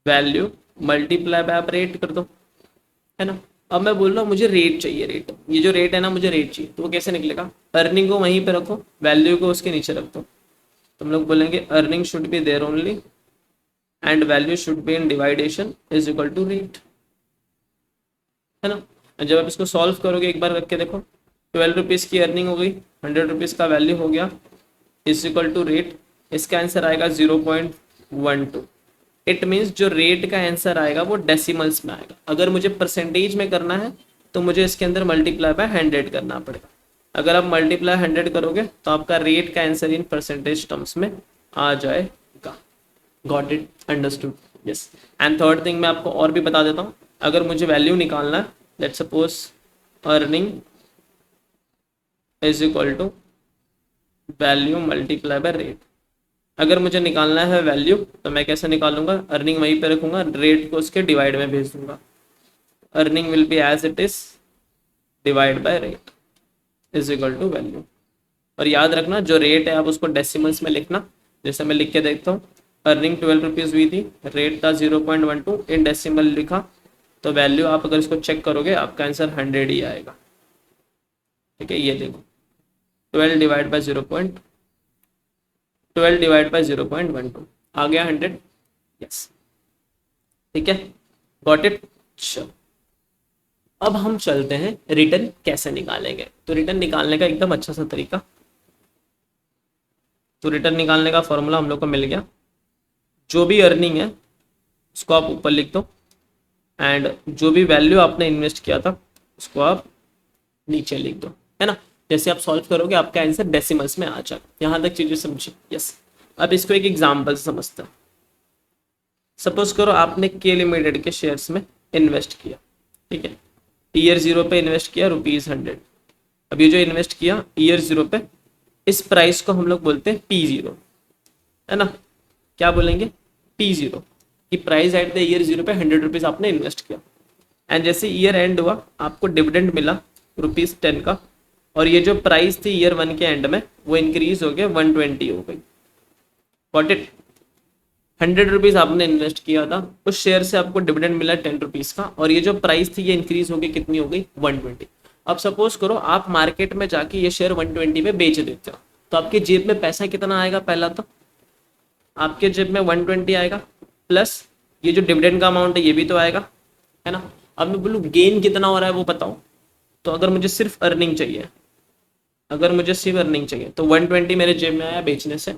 S1: value multiply by आप रेट कर दो, है ना। अब मैं बोल रहा हूँ मुझे रेट चाहिए, रेट, ये जो रेट है ना मुझे रेट चाहिए, तो वो कैसे निकलेगा? अर्निंग को वहीं पे रखो, वैल्यू को उसके नीचे रख दो। तो हम लोग बोलेंगे earning should be there only and value should be in division is equal to rate, है ना। जब आप इसको सॉल्व करोगे एक बार करके देखो, 12 रुपीज़ की अर्निंग हो गई, 100 रुपीज़ का वैल्यू हो गया, इज इक्वल टू रेट। इसका आंसर आएगा 0.12। इट मीन्स जो रेट का आंसर आएगा वो डेसिमल्स में आएगा। अगर मुझे परसेंटेज में करना है तो मुझे इसके अंदर मल्टीप्लाई बाय 100 करना पड़ेगा। अगर आप मल्टीप्लाई 100 करोगे तो आपका रेट का आंसर इन परसेंटेज टर्म्स में आ जाएगा। Got it? Understood? Yes. And third thing मैं आपको और भी बता देता हूँ, अगर मुझे वैल्यू निकालना है, let's suppose earning is equal to value multiply by rate. अगर मुझे निकालना है वैल्यू तो मैं कैसे निकालूंगा? अर्निंग वहीं पे रखूंगा, रेट को उसके डिवाइड में भेज दूंगा। Earning will be as it is divide by rate is equal to value. और याद रखना जो रेट है आप उसको डेसिमल्स में लिखना। जैसे मैं लिख के देखता हूँ, अर्निंग 12 रुपीज़ हुई थी, रेट था 0.12, इन डेसिमल लिखा, तो वैल्यू आप अगर इसको चेक करोगे आपका आंसर 100 ही आएगा। ठीक है, ये देखो 12 डिवाइड बाय 0.12 आ गया 100। यस, ठीक है, गॉट इट? चलो अब हम चलते हैं रिटर्न कैसे निकालेंगे। तो रिटर्न निकालने का एकदम अच्छा सा तरीका, तो रिटर्न निकालने का फॉर्मूला हम लोग को मिल गया। जो भी अर्निंग है उसको आप ऊपर लिख दो एंड जो भी वैल्यू आपने इन्वेस्ट किया था उसको आप नीचे लिख दो, है ना। जैसे आप सॉल्व करोगे आपका आंसर डेसिमल्स में आ जाएगा। यहाँ तक चीजें समझिए। यस, अब इसको एक एग्जाम्पल से समझते हैं। सपोज करो आपने के लिमिटेड के शेयर्स में इन्वेस्ट किया, ठीक है, ईयर 0 पे इन्वेस्ट किया ₹100। अब ये जो इन्वेस्ट किया ईयर 0 पे, इस प्राइस को हम लोग बोलते हैं P0, है ना। क्या बोलेंगे? P0 कि प्राइस एट द ईयर 0 पे 100 रुपीज़ आपने इन्वेस्ट किया एंड जैसे ईयर एंड हुआ आपको डिविडेंड मिला ₹10 का, और ये जो प्राइस थी ईयर 1 के एंड में वो इंक्रीज हो गया 120 हो गई। Got it. 100 रुपीज़ आपने इन्वेस्ट किया था, उस शेयर से आपको डिविडेंड मिला 10 रुपीज़ का, और ये जो प्राइस थी ये इंक्रीज हो गई, कितनी हो गई 120। अब सपोज करो आप मार्केट में जाके ये शेयर 120 पे बेच देते हो, तो आपके जेब में पैसा कितना आएगा? पहला तो आपके जेब में 120 आएगा, प्लस ये जो डिविडेंड का अमाउंट है ये भी तो आएगा, है ना। अब मैं बोलूँ गेन कितना हो रहा है वो बताओ, तो अगर मुझे सिर्फ अर्निंग चाहिए, अगर मुझे सिर्फ अर्निंग चाहिए तो 120 मेरे जेब में आया बेचने से,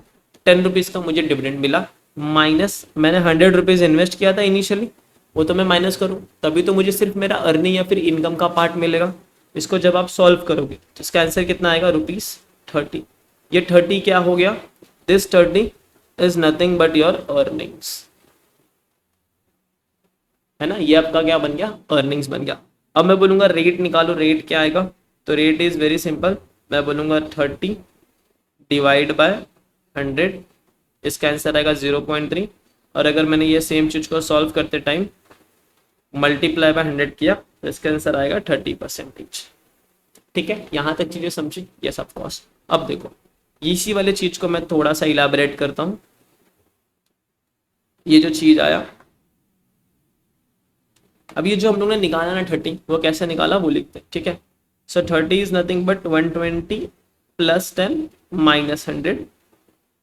S1: 10 रुपीज़ का मुझे डिविडेंड मिला, माइनस मैंने 100 रुपीज़ इन्वेस्ट किया था इनिशियली, वो तो मैं माइनस करूँ तभी तो मुझे सिर्फ मेरा अर्निंग या फिर इनकम का पार्ट मिलेगा। इसको जब आप सॉल्व करोगे तो इसका आंसर कितना आएगा? ₹30। ये 30 क्या हो गया? This 30 is nothing but your earnings, है ना। ये आपका क्या बन गया? अर्निंग्स बन गया। अब मैं बोलूंगा रेट निकालो, रेट क्या आएगा? तो रेट इज वेरी सिंपल, मैं बोलूंगा 30 डिवाइड बाय 100, इसका आंसर आएगा 0.3। और अगर मैंने ये सेम चीज को सॉल्व करते टाइम मल्टीप्लाई बाय 100 किया तो इसका आंसर आएगा 30%। ठीक है, यहाँ तक चीजें समझी? Yes of course. अब देखो इसी वाले चीज को मैं थोड़ा सा इलाबरेट करता हूँ। ये जो चीज आया, अब ये जो हम लोग ने निकाला ना 30, वो कैसे निकाला वो लिखते हैं, ठीक है। सो 30 is nothing but 120 plus 10 minus 100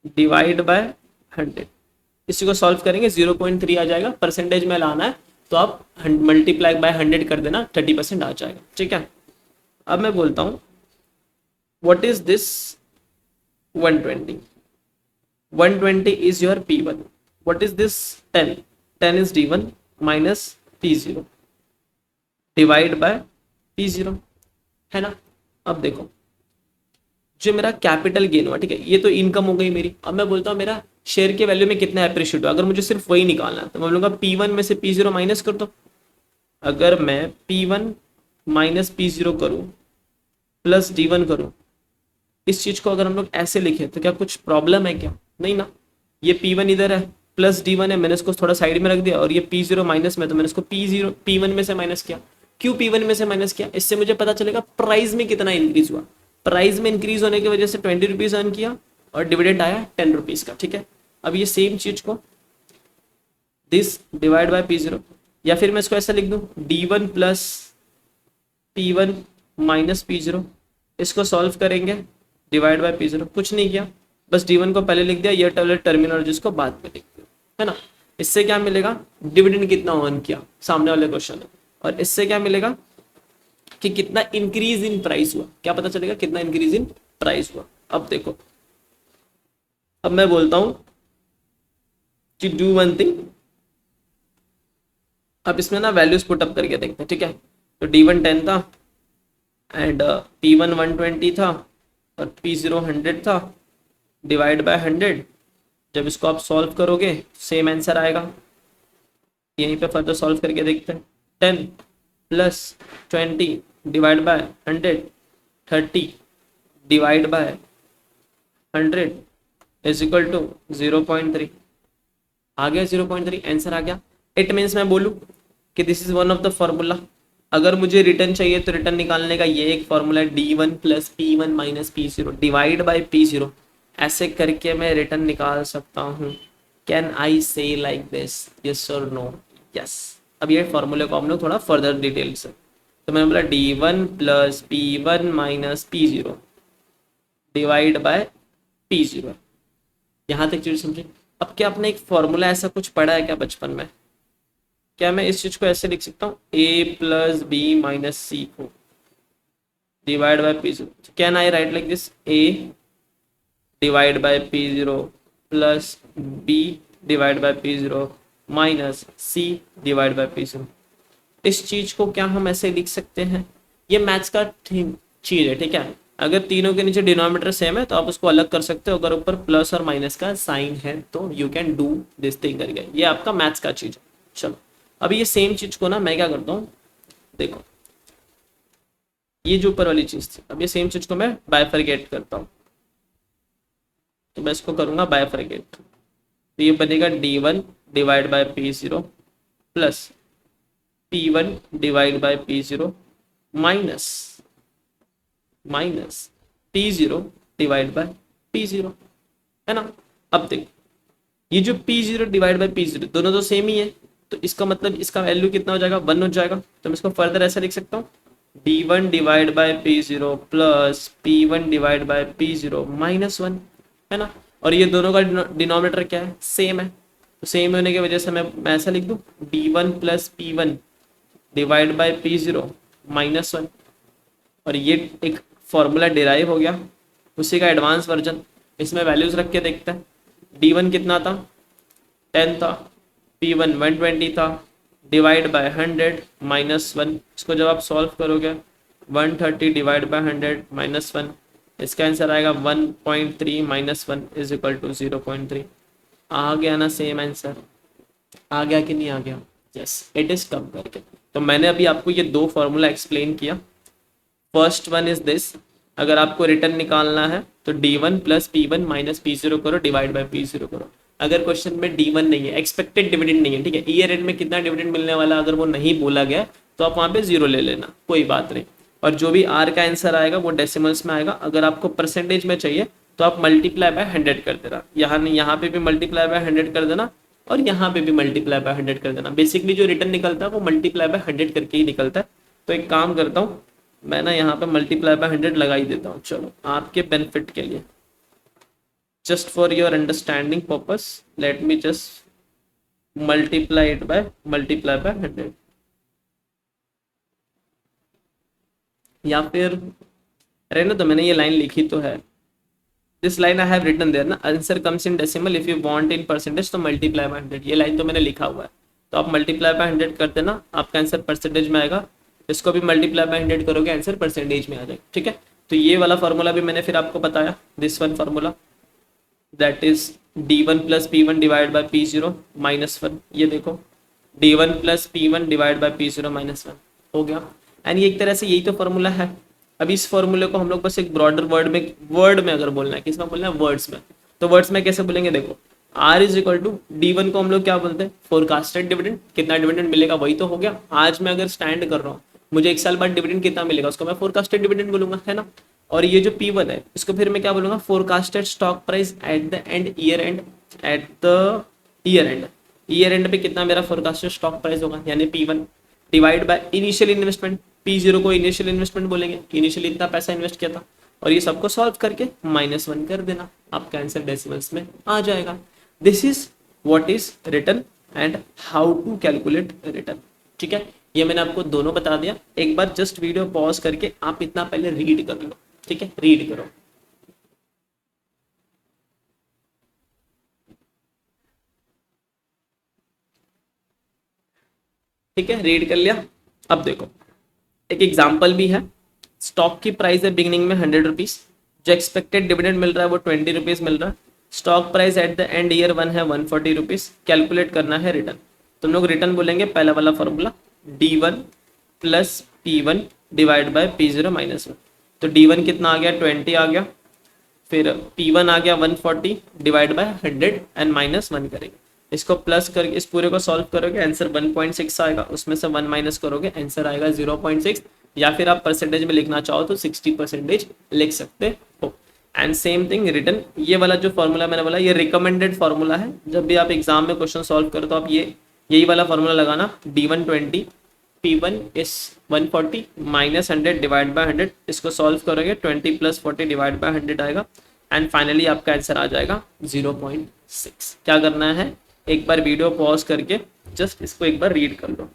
S1: divide by 100। इसी को सॉल्व करेंगे 0.3 आ जाएगा, परसेंटेज में लाना है तो आप मल्टीप्लाई बाय 100 कर देना, 30% आ जाएगा, ठीक है। अब मैं बोलता हूँ what is this 120? 120 is your P1. What is this 10? 10 is D1 minus P0 divide by P0, है ना। अब देखो जो मेरा कैपिटल गेन हुआ, ठीक है, ये तो इनकम हो गई मेरी। अब मैं बोलता हूँ मेरा शेयर के वैल्यू में कितना अप्रिशिएट हुआ, अगर मुझे सिर्फ वही निकालना है तो मैं बोलूँगा P1 में से P0 माइनस कर दो। अगर मैं P1 माइनस P0 करूँ प्लस D1 करूँ, इस चीज को अगर हम लोग ऐसे लिखे तो क्या कुछ प्रॉब्लम है क्या? नहीं ना। ये P1 इधर है प्लस D1 है, मैंने इसको थोड़ा साइड में रख दिया, और ये P0 माइनस में तो मैंने इसको P1 में से माइनस किया। क्यों P1 में से माइनस किया? इससे मुझे पता चलेगा प्राइस में कितना इंक्रीज हुआ। प्राइस में इंक्रीज होने की वजह से 20 रुपीज अर्न किया और डिविडेंड आया 10 रुपीज का, ठीक है। अब ये सेम चीज को दिस डिवाइड बाय P0, या फिर मैं इसको ऐसा लिख दूं D1 plus P1 minus P0, इसको सॉल्व करेंगे डिवाइड बाय P0। कुछ नहीं किया, बस D1 को पहले लिख दिया, ये टर्मिनोलॉजी को बाद में लिख दिया, है ना। इससे क्या मिलेगा? डिविडेंड कितना अर्न किया, सामने वाले क्वेश्चन है। और इससे क्या मिलेगा कि कितना इंक्रीज इन प्राइस हुआ, क्या पता चलेगा कितना इंक्रीज इन प्राइस हुआ। अब देखो, अब मैं बोलता हूं कि डू वन थिंग, अब इसमें ना वैल्यूज पुट अप करके देखते हैं, ठीक है। तो D1 10 था एंड P1 120 था और P0 100 था, डिवाइड बाय 100। जब इसको आप सॉल्व करोगे सेम आंसर आएगा। यहीं पे फर्दर सॉल्व करके देखते हैं। 10 plus 20 divide by 100, 30 divide by 100 is equal to 0.3। आ गया 0.3, आंसर आ गया। इट मीन्स मैं बोलूँ कि this is one of the formula. अगर मुझे रिटर्न चाहिए तो रिटर्न निकालने का ये एक फॉर्मूला है, D1 plus P1 minus P0 divide by P0। ऐसे करके मैं रिटर्न निकाल सकता हूँ। कैन आई से लाइक दिस? यस और नो? यस। अब ये फॉर्मूले को हम लोग थोड़ा फर्दर डिटेल से, तो मैंने बोला D1 plus P1 minus P0 divide by P0। यहाँ तक चीज समझे? अब क्या आपने एक फॉर्मूला ऐसा कुछ पढ़ा है क्या बचपन में? क्या मैं इस चीज को ऐसे लिख सकता हूँ A plus B minus C को divide by P0? Can I right like this A divide by P0 plus B divide by P0 minus C divide by P0? इस चीज को क्या हम ऐसे लिख सकते हैं? ये मैथ्स का चीज है, ठीक है। अगर तीनों के नीचे डिनोमिनेटर सेम है तो आप उसको अलग कर सकते हो, अगर ऊपर प्लस और माइनस का साइन है तो you can do this thing करके। ये आपका मैथ्स का चीज है। चलो अब ये सेम चीज को ना मैं क्या करता हूँ, देखो ये जो ऊपर वाली चीज थी, अब ये सेम चीज को मैं बाइफरकेट करता हूँ। तो मैं इसको करूंगा बाइफरकेट, तो ये बनेगा D1 divide by P0 plus P1 divide by P0 minus minus P0 divide by P0, है ना। अब देखो ये जो P0 डिवाइड बाय P0 दोनों तो सेम ही है, तो इसका मतलब इसका वैल्यू कितना हो जाएगा, 1 हो जाएगा। तो मैं इसको फर्दर ऐसा लिख सकता हूँ, D1 divide by P0 plus P1 divide by P0 minus 1, है ना। और ये दोनों का डिनोमिनेटर क्या है, सेम है, तो सेम होने की वजह से मैं ऐसा लिख दूँ D1 plus P1 divide by P0 minus 1। और ये एक फॉर्मूला डिराइव हो गया, उसी का एडवांस वर्जन। इसमें वैल्यूज रख के देखते हैं। D1 कितना था, 10 था, P1 120 था, डिवाइड बाय 100 माइनस 1। इसको जब आप सॉल्व करोगे 130 डिवाइड बाय 100 माइनस 1, इसका आंसर आएगा 1.3 माइनस 1 इज इक्वल टू 0.3। आ गया ना सेम आंसर, आ गया कि नहीं आ गया, यस इट इज कम करके। तो मैंने अभी आपको ये दो फॉर्मूला एक्सप्लेन किया। फर्स्ट वन इज दिस, अगर आपको रिटर्न निकालना है तो D1 plus P1 minus P0 करो डिवाइड बाय P0 करो। अगर क्वेश्चन में D1 नहीं है, एक्सपेक्टेड डिविडेंड नहीं है, ठीक है, ईयर एंड में कितना डिविडेंड मिलने वाला अगर वो नहीं बोला गया तो आप वहाँ पे 0 ले लेना, कोई बात नहीं। और जो भी R का आंसर आएगा वो डेसिमल्स में आएगा। अगर आपको परसेंटेज में चाहिए तो आप मल्टीप्लाई बाय 100 कर देना, यहाँ पे भी मल्टीप्लाई बाय 100 कर देना और यहाँ पे भी मल्टीप्लाई बाय 100 कर देना। बेसिकली जो रिटर्न निकलता है वो मल्टीप्लाई बाय 100 करके ही निकलता है। तो एक काम करता हूँ, मैं ना यहाँ पे मल्टीप्लाई बाय 100 लगा ही देता हूँ, चलो आपके बेनिफिट के लिए, just for your understanding purpose let me just multiply by 100। या फिर रहने तो मैंने ये लाइन लिखी तो है, this line I have written there ना, answer comes in decimal if you want in percentage तो मल्टीप्लाई बाय 100, ये लाइन तो मैंने लिखा हुआ है। तो आप मल्टीप्लाई बाय 100 कर देना, आपका आंसर परसेंटेज में आएगा। इसको भी मल्टीप्लाई बाय 100 करोगे, आंसर परसेंटेज में आ जाएगा, ठीक है। तो ये वाला फार्मूला भी मैंने फिर आपको बताया, this one formula that is D1 plus P1 divide by P0 minus 1। ये देखो D1 plus P1 divide by P0 minus 1 हो गया। एंड ये एक तरह से यही तो फार्मूला है। अब इस फॉर्मूले को हम लोग बस एक ब्रॉडर वर्ड में अगर बोलना है, किस में बोलना है, वर्ड्स में, तो वर्ड्स में कैसे बोलेंगे, देखो R is equal to D1 को हम लोग क्या बोलते हैं, फोरकास्टेड डिविडेंड, कितना डिविडेंड मिलेगा वही तो हो गया। आज मैं अगर स्टैंड कर रहा हूँ, मुझे एक साल बाद डिविडेंड कितना मिलेगा उसको मैं फोरकास्टेड डिविडेंड बोलूंगा, है ना। और ये जो P1 है इसको फिर मैं क्या बोलूंगा, forecasted stock price at the and year and, at the year and पे कितना मेरा फोरकास्टेड स्टॉक प्राइस होगा, यानी P1 divide by initial investment, P0 को इनिशियल इन्वेस्टमेंट बोलेंगे, इनिशियली इतना पैसा इन्वेस्ट किया था, और ये सबको सॉल्व करके -1 कर देना, आपका आंसर डेसिमल्स में आ जाएगा। This is what is return and how to calculate return, ठीक है। ये मैंने आपको दोनों बता दिया। एक बार जस्ट वीडियो पॉज करके आप इतना पहले रीड कर लो, ठीक है, रीड करो। ठीक है, रीड कर लिया। अब देखो एक एग्जाम्पल भी है, स्टॉक की प्राइस है बिगिनिंग में 100 रुपीज, जो एक्सपेक्टेड डिविडेंड मिल रहा है वो 20 रुपीज मिल रहा है, stock price at the and year 1 है 140 रुपीज, कैलकुलेट करना है रिटर्न। तुम लोग रिटर्न बोलेंगे पहला वाला formula D1 plus P1 divide by P0 minus 1। तो D1 कितना आ गया, 20 आ गया, फिर P1 आ गया 140 डिवाइड बाय 100 एंड -1 करेंगे, इसको प्लस करके इस पूरे को सॉल्व करोगे आंसर 1.6 आएगा, उसमें से 1 माइनस करोगे आंसर आएगा 0.6, या फिर आप परसेंटेज में लिखना चाहो तो 60% लिख सकते हो। एंड सेम थिंग रिटर्न, ये वाला जो फॉर्मूला मैंने बोला ये रिकमेंडेड फॉर्मूला है, जब भी आप एग्जाम में क्वेश्चन सॉल्व करो तो आप यही वाला फॉर्मूला लगाना, D1 20 P1 is 140 minus 100 divide by 100, इसको सॉल्व करोगे 20 प्लस 40 डिवाइड बाय 100 आएगा, एंड फाइनली आपका आंसर आ जाएगा 0.6। क्या करना है, एक बार वीडियो पॉज करके जस्ट इसको एक बार रीड कर लो।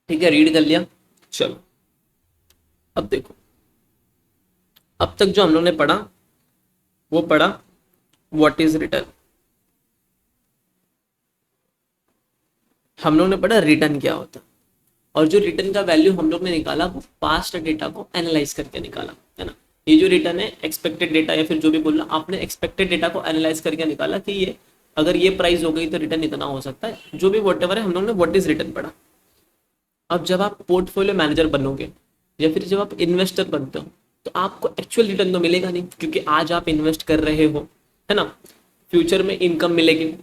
S1: ठीक है, रीड कर लिया, चलो अब देखो, अब तक जो हम लोग ने पढ़ा वो पढ़ा व्हाट इज रिटर्न, हम लोग ने पढ़ा रिटर्न क्या होता, और जो रिटर्न का वैल्यू हम लोग ने निकाला वो पास्ट डेटा को एनालाइज करके निकाला, है ना। ये जो रिटर्न है एक्सपेक्टेड डेटा या फिर जो भी बोलना, आपने एक्सपेक्टेड डेटा को एनालाइज करके निकाला कि ये अगर ये प्राइस हो गई तो रिटर्न इतना हो सकता है, जो भी वॉटेवर है हम लोग ने व्हाट इज रिटर्न पढ़ा। अब जब आप पोर्टफोलियो मैनेजर बनोगे या फिर जब आप इन्वेस्टर बनते हो तो आपको एक्चुअल रिटर्न तो मिलेगा नहीं, क्योंकि आज आप इन्वेस्ट कर रहे हो, है ना, फ्यूचर में इनकम मिलेगी।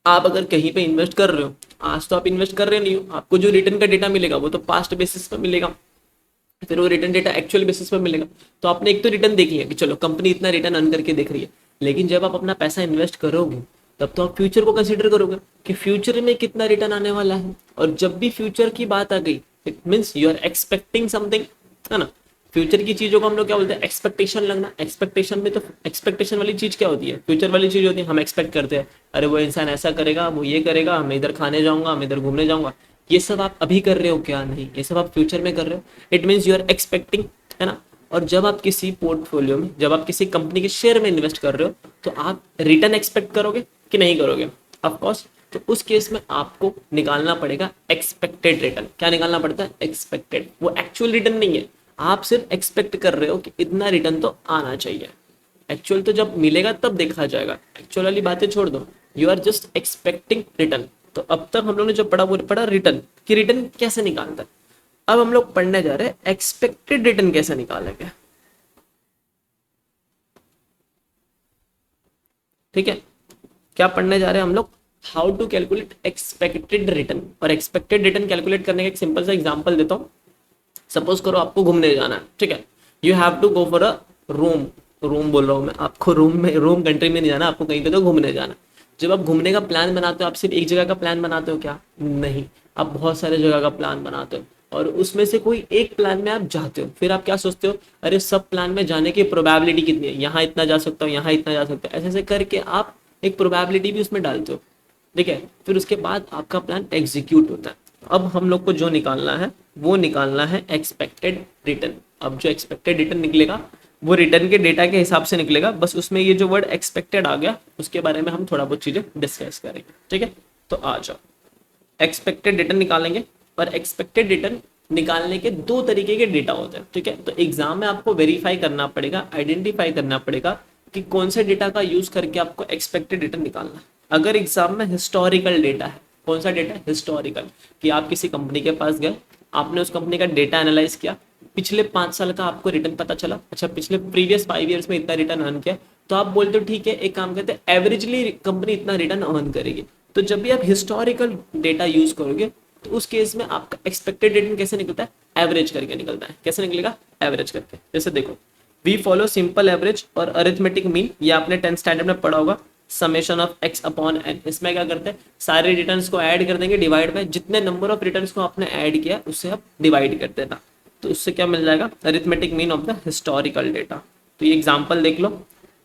S1: आप अगर कहीं पे इन्वेस्ट कर रहे हो, आज तो आप इन्वेस्ट कर रहे नहीं हो, आपको जो रिटर्न का डेटा मिलेगा वो तो पास्ट बेसिस पे मिलेगा, फिर वो रिटर्न डेटा एक्चुअल बेसिस पे मिलेगा। तो आपने एक तो रिटर्न देख लिया कि चलो कंपनी इतना रिटर्न अर्न करके देख रही है, लेकिन जब आप अपना पैसा इन्वेस्ट करोगे तब तो आप फ्यूचर को कंसीडर करोगे कि फ्यूचर में कितना रिटर्न आने वाला है। और जब भी फ्यूचर की बात आ गई, it means you are expecting something, है ना। फ्यूचर की चीजों को हम लोग क्या बोलते हैं, एक्सपेक्टेशन लगना। एक्सपेक्टेशन में तो एक्सपेक्टेशन वाली चीज क्या होती है, फ्यूचर वाली चीज होती है, हम एक्सपेक्ट करते हैं अरे वो इंसान ऐसा करेगा, वो ये करेगा, मैं इधर खाने जाऊंगा, मैं इधर घूमने जाऊंगा। ये सब आप अभी कर रहे हो क्या, नहीं, ये सब आप फ्यूचर में कर रहे हो। It means you are expecting, है ना। और जब आप किसी पोर्टफोलियो में, जब आप किसी कंपनी के शेयर में इन्वेस्ट कर रहे हो, तो आप रिटर्न एक्सपेक्ट करोगे कि नहीं करोगे, ऑफ कोर्स। तो उस केस में आपको निकालना पड़ेगा एक्सपेक्टेड रिटर्न। क्या निकालना पड़ता है, एक्सपेक्टेड। वो एक्चुअल रिटर्न नहीं है, आप सिर्फ एक्सपेक्ट कर रहे हो कि इतना रिटर्न तो आना चाहिए। एक्चुअल तो जब मिलेगा तब देखा जाएगा, एक्चुअल वाली बातें छोड़ दो, you are just expecting return. तो अब तक हम लोग ने जो पढ़ा वो पढ़ा रिटर्न, कि रिटर्न कैसे निकालता है। अब हम लोग पढ़ने जा रहे हैं एक्सपेक्टेड रिटर्न कैसे निकालेंगे, ठीक है। क्या पढ़ने जा रहे हैं हम लोग, how to calculate expected return. और एक्सपेक्टेड रिटर्न कैलकुलेट करने का एक सिंपल सा एग्जांपल देता हूँ। सपोज करो आपको घूमने जाना है, ठीक है, you have to go for a room, room बोल रहा हूँ मैं, आपको रूम में, रूम कंट्री में नहीं जाना, आपको कहीं पे तो घूमने जाना। जब आप घूमने का प्लान बनाते हो, आप सिर्फ एक जगह का प्लान बनाते हो क्या, नहीं, आप बहुत सारे जगह का प्लान बनाते हो, और उसमें से कोई एक प्लान में आप जाते हो। फिर आप क्या सोचते हो, अरे सब प्लान में जाने की प्रोबेबिलिटी कितनी है, यहाँ इतना जा सकता हूँ, यहाँ इतना जा सकता हूँ, ऐसे ऐसे करके आप एक प्रोबेबिलिटी भी उसमें डालते हो, ठीक है। फिर उसके बाद आपका प्लान एग्जीक्यूट होता है। अब हम लोग को जो निकालना है वो निकालना है एक्सपेक्टेड रिटर्न। अब जो एक्सपेक्टेड रिटर्न निकलेगा वो रिटर्न के डेटा के हिसाब से निकलेगा, बस उसमें ये जो वर्ड एक्सपेक्टेड आ गया उसके बारे में हम थोड़ा बहुत चीजें डिस्कस करेंगे, ठीक है। तो आ जाओ, एक्सपेक्टेड रिटर्न निकालेंगे। और एक्सपेक्टेड रिटर्न निकालने के दो तरीके के डेटा होते हैं, ठीक है। तो एग्जाम में आपको वेरीफाई करना पड़ेगा, आइडेंटिफाई करना पड़ेगा कि कौन से डेटा का यूज करके आपको एक्सपेक्टेड रिटर्न निकालना है। अगर एग्जाम में हिस्टोरिकल डेटा है, कौन सा डेटा है, हिस्टोरिकल, कि आप किसी कंपनी के पास गए, आपने उस कंपनी का डेटा एनालाइज किया, पिछले 5 साल का आपको रिटर्न पता चला, अच्छा पिछले प्रीवियस 5 ईयर्स में इतना रिटर्न अर्न किया, तो आप बोलते हो ठीक है, एक काम करते हैं, एवरेजली कंपनी इतना रिटर्न अर्न करेगी। तो जब भी आप हिस्टोरिकल डेटा यूज करोगे तो उस केस में आपका एक्सपेक्टेड रिटर्न कैसे निकलता है, एवरेज करके निकलता है। कैसे निकलेगा, एवरेज करके। जैसे देखो, वी फॉलो सिंपल एवरेज और अरिथमेटिक मीन, ये आपने 10th स्टैंडर्ड में पढ़ा होगा, summation of X upon N. इसमें क्या करते हैं, सारे रिटर्न्स को ऐड कर देंगे, डिवाइड बाय जितने नंबर ऑफ रिटर्न्स को आपने ऐड किया उससे आप डिवाइड कर देना, तो उससे क्या मिल जाएगा, arithmetic mean of the historical data. तो ये एग्जांपल देख लो,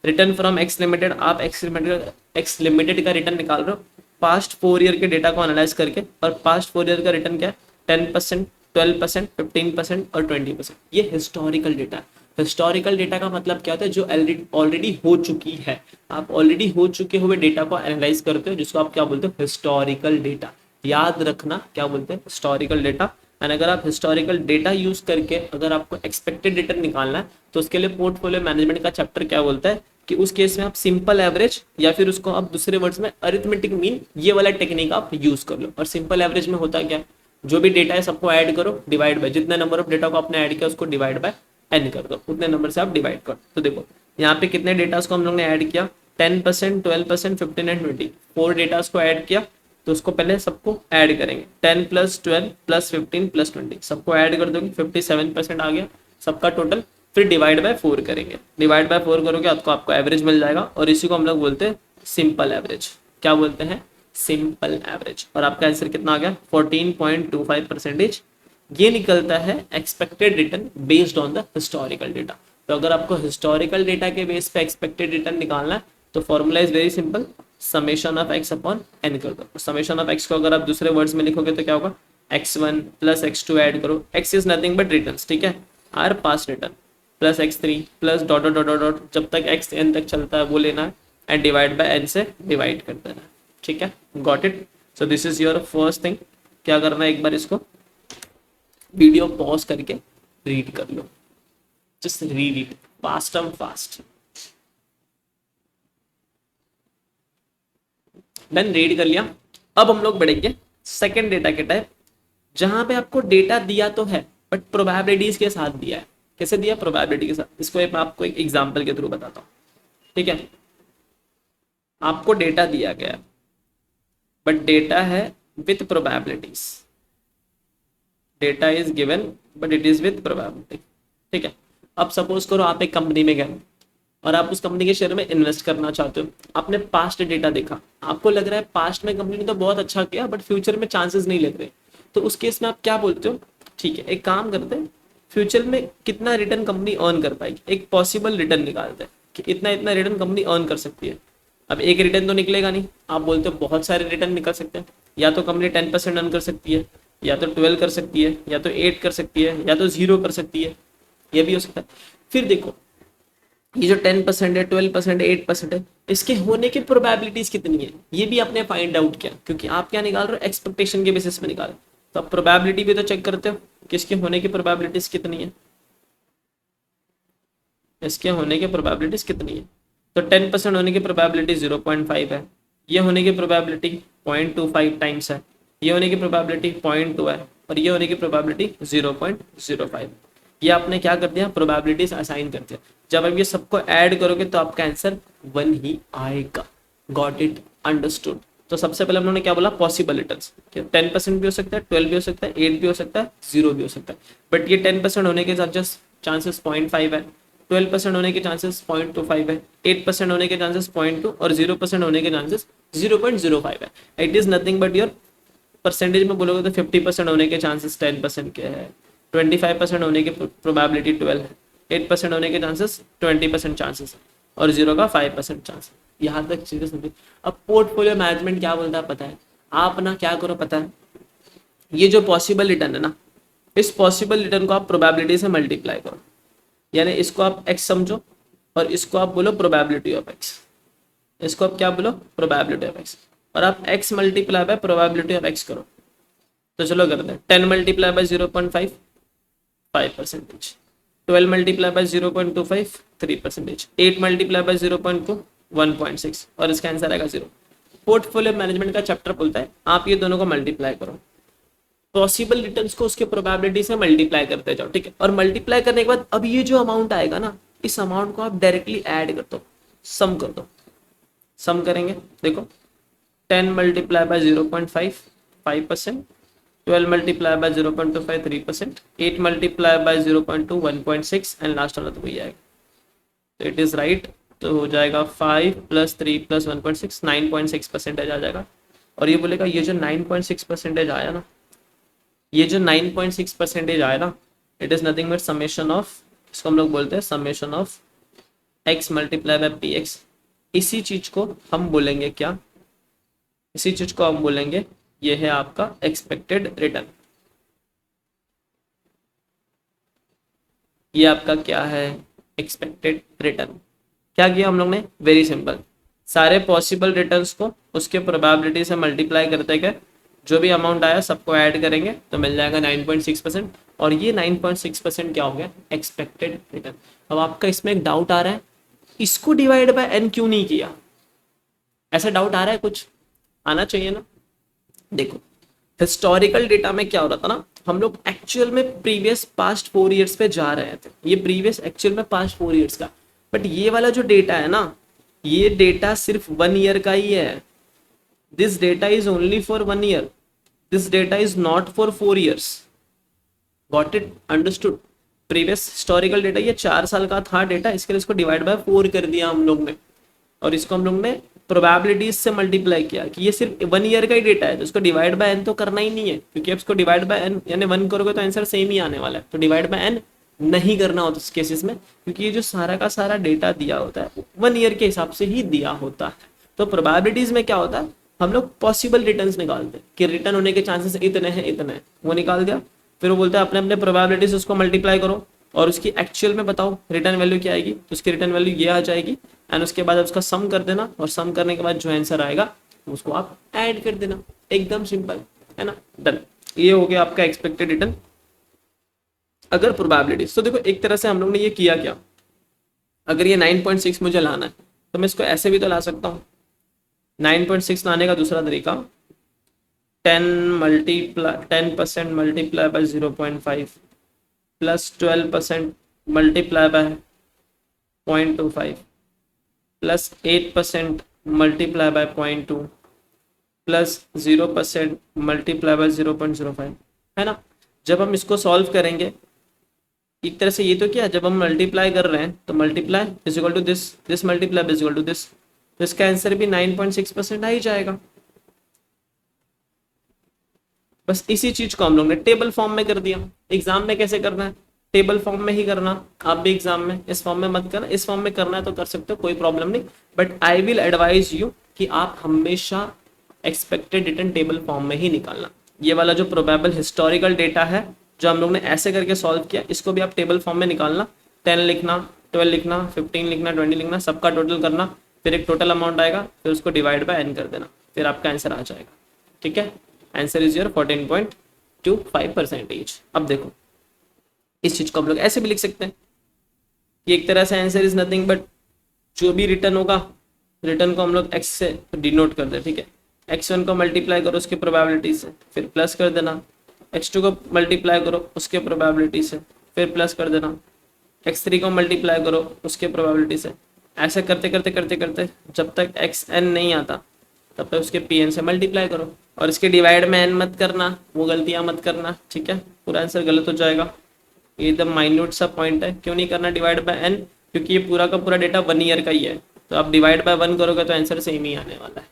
S1: रिटर्न फ्रॉम एक्स लिमिटेड, आप एक्स लिमिटेड का रिटर्न निकाल रहे हो पास्ट 4 ईयर के डेटा को एनालाइज करके, और पास्ट 4 ईयर का रिटर्न क्या है, 10%, 12%, 15% और 20%। ये हिस्टोरिकल डेटा है। हिस्टोरिकल डेटा का मतलब क्या होता है, जो ऑलरेडी हो चुकी है। आप ऑलरेडी हो चुके हुए डेटा को एनालाइज करते हो, जिसको आप क्या बोलते हो, हिस्टोरिकल डेटा। याद रखना क्या बोलते हैं, हिस्टोरिकल डेटा। एंड अगर आप हिस्टोरिकल डेटा यूज करके अगर आपको एक्सपेक्टेड रिटर्न निकालना है, तो उसके लिए पोर्टफोलियो मैनेजमेंट का चैप्टर क्या बोलता है कि उस केस में आप सिंपल एवरेज, या फिर उसको आप दूसरे वर्ड्स में अरिथमेटिक मीन, ये वाला टेक्निक आप यूज कर लो। और सिंपल एवरेज में होता क्या है, जो भी डेटा है सबको ऐड करो, डिवाइड बाय जितने नंबर ऑफ डेटा को आपने ऐड किया उसको डिवाइड बाय एन कर दो, उतने नंबर से आप डिवाइड करो। तो देखो यहाँ पे कितने डेटास को हम लोग ने ऐड किया, 10%, 12%, 15 एंड 20, 4 डेटास को ऐड किया। तो उसको पहले सबको ऐड करेंगे, 10 + 12 + 15 + 20, सबको ऐड कर दोगे, 57% आ गया सबका टोटल। फिर डिवाइड बाय 4 करेंगे, डिवाइड बाय 4 करोगे आपको एवरेज मिल जाएगा, और इसी को हम लोग बोलते हैं सिंपल एवरेज। क्या बोलते हैं, सिंपल एवरेज। और आपका आंसर कितना आ गया, 14.25%। ये निकलता है expected return based on the historical data. तो अगर आपको हिस्टोरिकल डेटा के बेस पे एक्सपेक्टेड रिटर्न निकालना है, तो formula is very simple, summation of X upon N कर दो। समेशन ऑफ एक्स को अगर आप दूसरे वर्ड्स में लिखोगे तो क्या होगा, x1 + x2 ऐड करो, x is nothing but returns, ठीक है, our past return, plus x3 plus dot dot dot dot जब तक x n तक चलता है वो लेना है, एंड डिवाइड बाय n से डिवाइड कर देना है, ठीक है। Got it. So this is your first thing. क्या करना है, एक बार इसको वीडियो पॉज करके रीड कर लो, just read it fast and fast. Done, read कर लिया। अब हम लोग बढ़ेंगे सेकंड डेटा के टाइप, जहां पे आपको डेटा दिया तो है बट प्रोबेबिलिटीज के साथ दिया है। कैसे दिया, प्रोबेबिलिटी के साथ। इसको मैं आपको एक एग्जांपल के थ्रू बताता हूँ, ठीक है। आपको डेटा दिया गया है, बट डेटा है with probabilities, data is given but it is with probability, ठीक है। अब सपोज करो आप एक कंपनी में गए और आप उस कंपनी के शेयर में इन्वेस्ट करना चाहते हो। आपने पास्ट डेटा देखा, आपको लग रहा है पास्ट में कंपनी ने तो बहुत अच्छा किया बट फ्यूचर में चांसेस नहीं लग रहे, तो उस केस में आप क्या बोलते हो, ठीक है एक काम करते हैं, फ्यूचर में कितना रिटर्न कंपनी अर्न कर पाएगी, एक पॉसिबल रिटर्न निकालते हैं कि इतना इतना रिटर्न कंपनी अर्न कर सकती है। अब एक रिटर्न तो निकलेगा नहीं, आप बोलते हो बहुत सारे रिटर्न निकल सकते हैं, या तो कंपनी 10% अर्न कर सकती है, या तो 12 कर सकती है, या तो 8 कर सकती है, या तो 0 कर सकती है, ये भी हो सकता है। फिर देखो ये जो 10% है, 12% है, 8% है, इसके होने की प्रोबेबिलिटीज कितनी है, ये भी आपने फाइंड आउट किया, क्योंकि आप क्या निकाल रहे हो, एक्सपेक्टेशन के बेसिस पे निकाल। तो आप प्रोबेबिलिटी भी तो चेक करते हो कि इसके होने की प्रोबेबिलिटीज कितनी है, इसके होने की प्रोबेबिलिटीज कितनी है। तो 10% होने की प्रोबेबिलिटी 0.5 है, ये होने की प्रोबेबिलिटी 0.25 टाइम्स है, ये होने की प्रोबेबिलिटी 0.2 है, और ये होने की प्रोबेबिलिटी 0.05। ये आपने क्या कर दिया, प्रोबेबिलिटीज असाइन कर दिया। जब आप ये सबको ऐड करोगे तो आपका आंसर 1 ही आएगा। Got it, understood. तो सबसे पहले हम लोगों ने क्या बोला, पॉसिबल रिटर्न्स। 10% भी हो सकता है, 12 भी हो सकता है, 8 भी हो सकता है, 0 भी हो सकता है। बट ये 10% होने के चांसेस 0.5 है, 12% होने के चांसेस 0.25 है, 8% होने के चांसेस 0.2 और 0% होने के चांसेस 0.05 है। It is nothing but your percentage में बोलोगे तो 50% होने के चांसेस 10% के है, 25% होने की प्रोबेबिलिटी 12 है, 8% होने के चांसेस 20% चांसेस और 0 का 5% चांस। यहाँ तक चीजें समझिए। अब पोर्टफोलियो मैनेजमेंट क्या बोलता है पता है, आप ना क्या करो पता है, ये जो पॉसिबल रिटर्न है ना, इस पॉसिबल रिटर्न को आप प्रोबेबिलिटी से मल्टीप्लाई करो, यानी इसको आप x समझो और इसको आप बोलो प्रोबेबिलिटी ऑफ x, इसको आप क्या बोलो, प्रोबेबिलिटी ऑफ x, और आप x multiply by probability of x करो। तो चलो करते हैं, 10 multiply by 0.5 5%, 12 multiply by 0.25 3%, 8 multiply by 0.2 1.6, और इसका आंसर आएगा 0। पोर्टफोलियो मैनेजमेंट का चैप्टर बोलता है आप ये दोनों को मल्टीप्लाई करो, पॉसिबल रिटर्न्स को उसके प्रोबेबिलिटी से मल्टीप्लाई करते जाओ, ठीक है। और मल्टीप्लाई करने के बाद अब ये जो अमाउंट आएगा ना, इस अमाउंट को आप डायरेक्टली ऐड कर दो, सम कर दो। सम करेंगे, देखो 10 multiply by 0.5 5%, 12 multiply by 0.25 3%, 8 multiply by 0.2 1.6 and last वाला तो वही आएगा। तो इट इज राइट, तो हो जाएगा 5 + 3 + 1.6 9.6% आ जाएगा। और ये बोलेगा ये जो 9.6% आया ना, ये जो 9.6% आया ना, it is nothing but summation of, इसको हम लोग बोलते हैं summation of x multiply by px। इसी चीज को हम बोलेंगे क्या, इसी चीज को हम बोलेंगे ये है आपका एक्सपेक्टेड रिटर्न। ये आपका क्या है, एक्सपेक्टेड रिटर्न। क्या किया हम लोग ने, वेरी सिंपल, सारे पॉसिबल रिटर्न्स को उसके प्रोबेबिलिटी से मल्टीप्लाई करते गए, जो भी अमाउंट आया सबको ऐड करेंगे तो मिल जाएगा 9.6%, और ये 9.6% क्या हो गया, एक्सपेक्टेड रिटर्न। अब आपका इसमें एक डाउट आ रहा है, इसको डिवाइड बाय n क्यों नहीं किया, ऐसा डाउट आ रहा है, कुछ आना चाहिए ना। देखो हिस्टोरिकल डेटा में क्या हो रहा था ना, हम लोग एक्चुअल में प्रीवियस पास्ट 4 ईयर्स पे जा रहे थे, ये प्रीवियस एक्चुअल में पास्ट 4 ईयर्स का। बट ये वाला जो डेटा है ना, ये डेटा सिर्फ 1 ईयर का ही है। This data is only for 1 year, this data is not for 4 years. Got it, understood. Previous historical data ये 4 साल का था डेटा, इसके लिए इसको डिवाइड बाय 4 कर दिया हम लोग ने, और इसको हम लोग ने प्रोबेबिलिटीज से मल्टीप्लाई किया कि ये सिर्फ 1 ईयर का ही डेटा है, तो इसको डिवाइड बाय n तो करना ही नहीं है, क्योंकि अब इसको डिवाइड बाय n यानी 1 करोगे तो आंसर सेम ही आने वाला है। तो डिवाइड बाय n नहीं करना होता इस केसेस में, क्योंकि ये जो सारा का सारा डेटा दिया होता है 1 ईयर के हिसाब से ही दिया होता है। तो प्रोबेबिलिटीज में क्या होता है, हम लोग पॉसिबल रिटर्न्स निकालते हैं कि रिटर्न होने के चांसेस इतने हैं इतने हैं, वो निकाल दिया, फिर वो बोलते हैं अपने अपने प्रोबेबिलिटीज उसको मल्टीप्लाई करो और उसकी एक्चुअल में बताओ रिटर्न वैल्यू क्या आएगी, तो उसकी रिटर्न वैल्यू ये आ जाएगी, एंड उसके बाद उसका सम कर देना, और सम करने के बाद जो आंसर आएगा उसको आप ऐड कर देना, एकदम सिंपल है ना, डन। ये हो गया आपका एक्सपेक्टेड रिटर्न अगर प्रोबेबिलिटीज। तो देखो एक तरह से हम लोग ने ये किया क्या, अगर ये 9.6 मुझे लाना है तो मैं इसको ऐसे भी तो ला सकता हूँ। 9.6 लाने का दूसरा तरीका 10% multiply by 0.5 plus 12% multiply by 0.25 plus 8% multiply by 0.2 plus 0% multiply by 0.05, है ना। जब हम इसको सॉल्व करेंगे एक तरह से, ये तो क्या, जब हम मल्टीप्लाई कर रहे हैं तो multiply is equal to this, this multiply is equal to this, तो इसका आंसर भी 9.6% आ ही जाएगा। बस इसी चीज को हम लोग ने टेबल फॉर्म में कर दिया। एग्जाम में कैसे करना है, टेबल फॉर्म में ही करना। आप भी एग्जाम में इस फॉर्म में मत करना, इस फॉर्म में करना है तो कर सकते हो, कोई प्रॉब्लम नहीं, but I will advise you कि आप हमेशा एक्सपेक्टेड रिटर्न टेबल फॉर्म में ही निकालना। ये वाला जो प्रोबेबल हिस्टोरिकल डेटा है जो हम लोग ने ऐसे करके सॉल्व किया, इसको भी आप टेबल फॉर्म में निकालना। 10 लिखना, 12 लिखना, 15 लिखना, 20 लिखना, सबका टोटल करना, फिर एक टोटल अमाउंट आएगा, फिर उसको डिवाइड बाय n कर देना, फिर आपका आंसर आ जाएगा। ठीक है, आंसर इज योर 14.25%। अब देखो इस चीज को हम लोग ऐसे भी लिख सकते हैं कि एक तरह से आंसर इज नथिंग बट जो भी रिटर्न होगा, रिटर्न को हम लोग x से डिनोट कर दे। ठीक है, x1 को मल्टीप्लाई करो उसकी प्रोबेबिलिटी से, फिर प्लस कर देना, x2 को मल्टीप्लाई करो उसके प्रोबेबिलिटी से, फिर प्लस कर देना, x3 को मल्टीप्लाई करो उसके प्रोबेबिलिटी से। ऐसे करते करते करते करते जब तक xn नहीं आता तब तक उसके pn से मल्टीप्लाई करो, और इसके डिवाइड में n मत करना, वो गलतियां मत करना। ठीक है, पूरा आंसर गलत हो जाएगा। ये एकदम माइन्यूट सा पॉइंट है, क्यों नहीं करना डिवाइड बाय n, क्योंकि ये पूरा का पूरा डेटा 1 ईयर का ही है, तो आप डिवाइड बाय 1 करोगे तो आंसर सेम ही आने वाला है।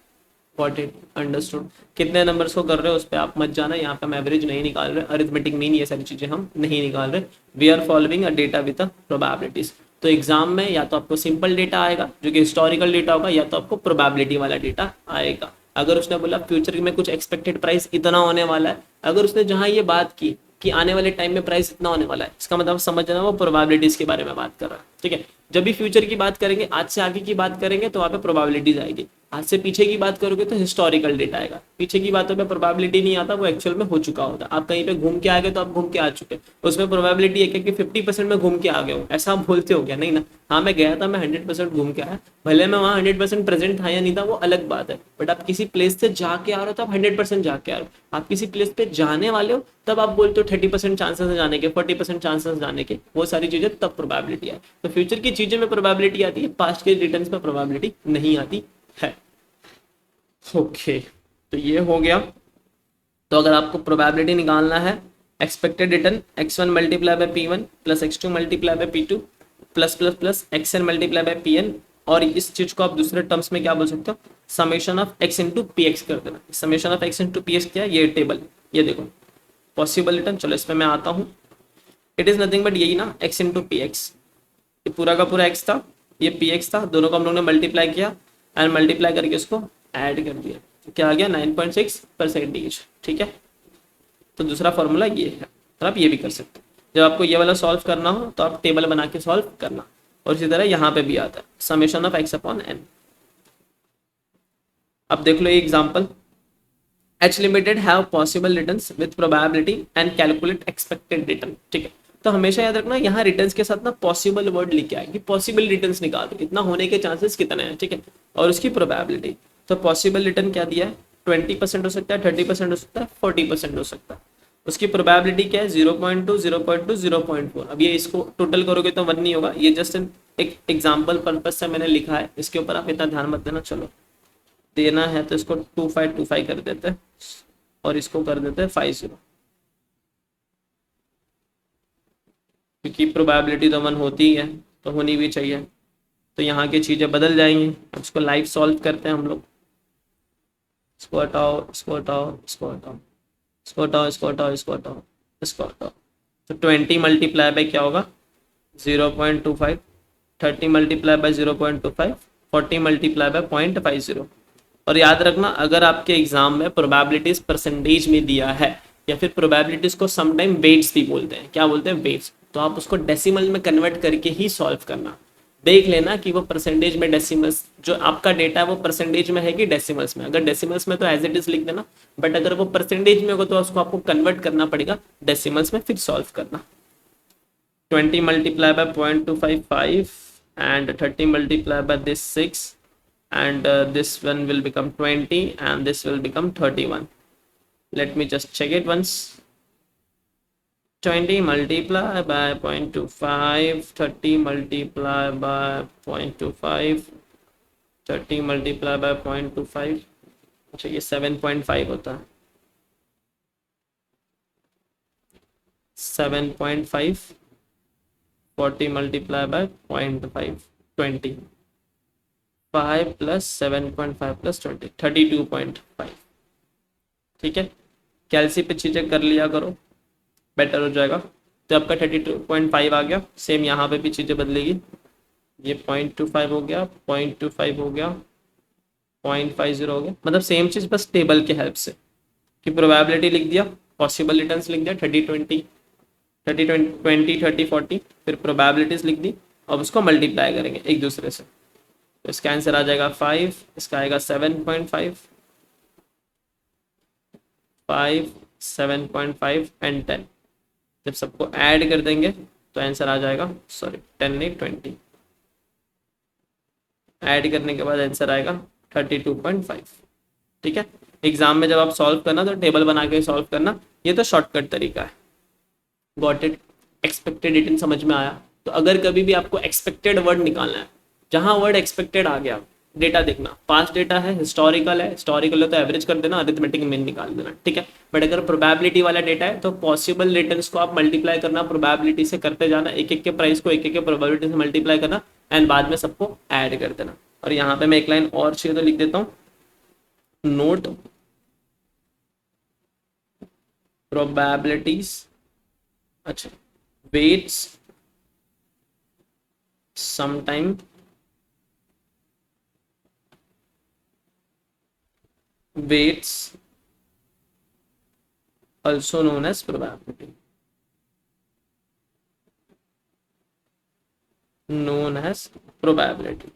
S1: Got it, understood. कितने नंबर्स को कर रहे हो उस पर आप मत जाना, यहाँ पे हम एवरेज नहीं निकाल रहे, अरिथमेटिक मीन ये सारी चीजें हम नहीं निकाल रहे। We are following a data with probabilities. तो एग्जाम में या तो आपको सिंपल डेटा आएगा जो कि हिस्टोरिकल डेटा होगा, या तो आपको प्रोबेबिलिटी वाला डेटा आएगा। अगर उसने बोला फ्यूचर में कुछ एक्सपेक्टेड प्राइस इतना होने वाला है, अगर उसने जहां ये बात की कि आने वाले टाइम में प्राइस इतना होने वाला है, इसका मतलब समझना वो प्रोबेबिलिटीज के बारे में बात कर रहा है। ठीक है, जब भी फ्यूचर की बात करेंगे, आज से आगे की बात करेंगे तो वहाँ पे प्रोबेबिलिटीज आएगी, आज से पीछे की बात करोगे तो हिस्टोरिकल डेटा आएगा। पीछे की बातों पे प्रोबेबिलिटी नहीं आता, वो एक्चुअल में हो चुका होता है। आप कहीं पे घूम के आ गए तो आप घूम के आ चुके, उसमें प्रोबेबिलिटी है कि 50% में घूम के आ गए हो, ऐसा आप बोलते हो क्या? नहीं ना। हाँ मैं गया था, मैं 100% घूम के आया, भले मैं वहाँ 100% प्रेजेंट था या नहीं था वो अलग बात है, बट आप किसी प्लेस से जाके आ रहे हो तो आप 100% जाके आ रहे हो। आप किसी प्लेस पे जाने वाले हो तब आप बोलते हो 30% चांसेस है जाने के, 40% चांसेस जाने के, वो सारी चीजें तब प्रोबेबिलिटी है। तो फ्यूचर की चीजें में प्रोबेबिलिटी आती है, पास्ट के रिटर्न्स में प्रोबेबिलिटी नहीं आती है। ओके, तो ये हो गया। तो अगर आपको प्रोबेबिलिटी निकालना है, expected return x1 multiply by p1 plus x2 multiply by p2 plus plus plus xn multiply by pn, और इस चीज को आप दूसरे टर्म्स में क्या बोल सकते हो, summation of x into px कर देना। Summation of x into px क्या है, ये टेबल, ये देखो पॉसिबल रिटर्न। चलो इसमें मैं आता हूँ, इट इज नथिंग बट यही ना, x इंटू px, ये पूरा का पूरा x था, ये px था, दोनों को हम लोग ने मल्टीप्लाई किया एंड मल्टीप्लाई करके इसको ऐड कर दिया, तो क्या आ गया 9.6%। ठीक है, तो दूसरा फॉर्मूला ये है, तो आप ये भी कर सकते हो। जब आपको ये वाला सॉल्व करना हो तो आप टेबल बना के सॉल्व करना, और इसी तरह यहाँ पे भी आता है summation of x upon n। अब देख लो ये example, h limited have possible returns with probability and calculate expected return. ठीक है, तो हमेशा याद रखना यहाँ रिटर्न्स के साथ ना पॉसिबल वर्ड लिखे आएगी, पॉसिबल रिटर्न्स निकाल दो, इतना होने के चांसेस कितने हैं। ठीक है, और उसकी प्रोबेबिलिटी, तो पॉसिबल रिटर्न क्या दिया है, 20% हो सकता है, 30% हो सकता है, 40% हो सकता है। उसकी प्रोबेबिलिटी क्या है, 0.2, 0.2, 0.4। अब ये इसको टोटल करोगे तो 1 नहीं होगा, ये जस्ट एक एग्जाम्पल पर्पज से मैंने लिखा है, इसके ऊपर आप इतना ध्यान मत देना। चलो देना है तो इसको 2525 कर देते हैं और इसको कर देते हैं 50, क्योंकि प्रोबेबिलिटी तो 1 होती है तो होनी भी चाहिए, तो यहाँ की चीज़ें बदल जाएंगी। अब इसको लाइव सॉल्व करते हैं हम लोग, इसको हटाओ, इसको हटाओ, इसको हटाओ, इसको हटाओ, इसको हटाओ, इसको हटाओ, इसको हटाओ, तो 20 मल्टीप्लाई बाय क्या होगा 0.25, 30 मल्टीप्लाई बाय 0.25, 40 मल्टीप्लाई बाय 0.50। और याद रखना अगर आपके एग्जाम में प्रोबेबिलिटीज परसेंटेज में दिया है, या फिर प्रोबेबिलिटीज को समटाइम वेट्स भी बोलते हैं, क्या बोलते हैं, वेट्स, तो आप उसको डेसिमल में कन्वर्ट करके ही सॉल्व करना। देख लेना कि वो परसेंटेज में डेसिमल्स जो आपका डेटा है वो परसेंटेज में है कि डेसिमल्स में। अगर डेसिमल्स में तो एज इट इज लिख देना, बट अगर वो परसेंटेज में होगा तो उसको आपको कन्वर्ट करना पड़ेगा डेसिमल्स में, फिर सॉल्व करना। 20 multiply by 0.255 and 30 multiplied by this 6, and this one will become 20 and this will become 31. Let me just check it once. 20 multiply by 0.25, 30 multiply by 0.25, 30 multiply by 0.25, अच्छा ये 7.5 होता है, 7.5, 40 multiply by 0.5, 20, 5 plus 7.5 plus 20, 32.5। ठीक है, कैलसी पे चीज़ें कर लिया करो, बेटर हो जाएगा। तो आपका 32.5 आ गया। सेम यहाँ पे भी चीज़ें बदलेगी, ये 0.25 हो गया, 0.25 हो गया, 0.50 हो गया, मतलब सेम चीज़ बस टेबल के हेल्प से कि प्रोबेबिलिटी लिख दिया, पॉसिबल रिटर्न्स लिख दिया, 30 20 फिर प्रोबेबिलिटीज लिख दी, अब उसको मल्टीप्लाई करेंगे एक दूसरे से। तो इसका आंसर आ जाएगा 5, इसका आएगा 7.5, 5, 7.5 एंड 10। जब सबको ऐड कर देंगे तो आंसर आ जाएगा, सॉरी 10 नहीं 20, ऐड करने के बाद आंसर आएगा 32.5। ठीक है, एग्जाम में जब आप सॉल्व करना तो टेबल बना के सॉल्व करना, ये तो शॉर्टकट तरीका है। Got it? एक्सपेक्टेड रिटर्न समझ में आया? तो अगर कभी भी आपको एक्सपेक्टेड वर्ड निकालना है, जहां वर्ड एक्सपेक्टेड आ गया, डेटा देखना, पास्ट डेटा है, हिस्टोरिकल है, हिस्टोरिकल है तो एवरेज कर देना, अरिथमेटिक मीन निकाल देना। ठीक है, बट अगर प्रोबेबिलिटी वाला डेटा है तो पॉसिबल रिटर्न्स को आप मल्टीप्लाई करना, प्रोबेबिलिटी से करते जाना, एक एक के प्राइस को एक एक के प्रोबेबिलिटी से मल्टीप्लाई करना एंड बाद में सबको ऐड कर देना। और यहाँ पे मैं एक लाइन और चाहिए तो लिख देता हूँ, नोट प्रोबेबिलिटीज, अच्छा weights sometime weights also known as probability, known as probability।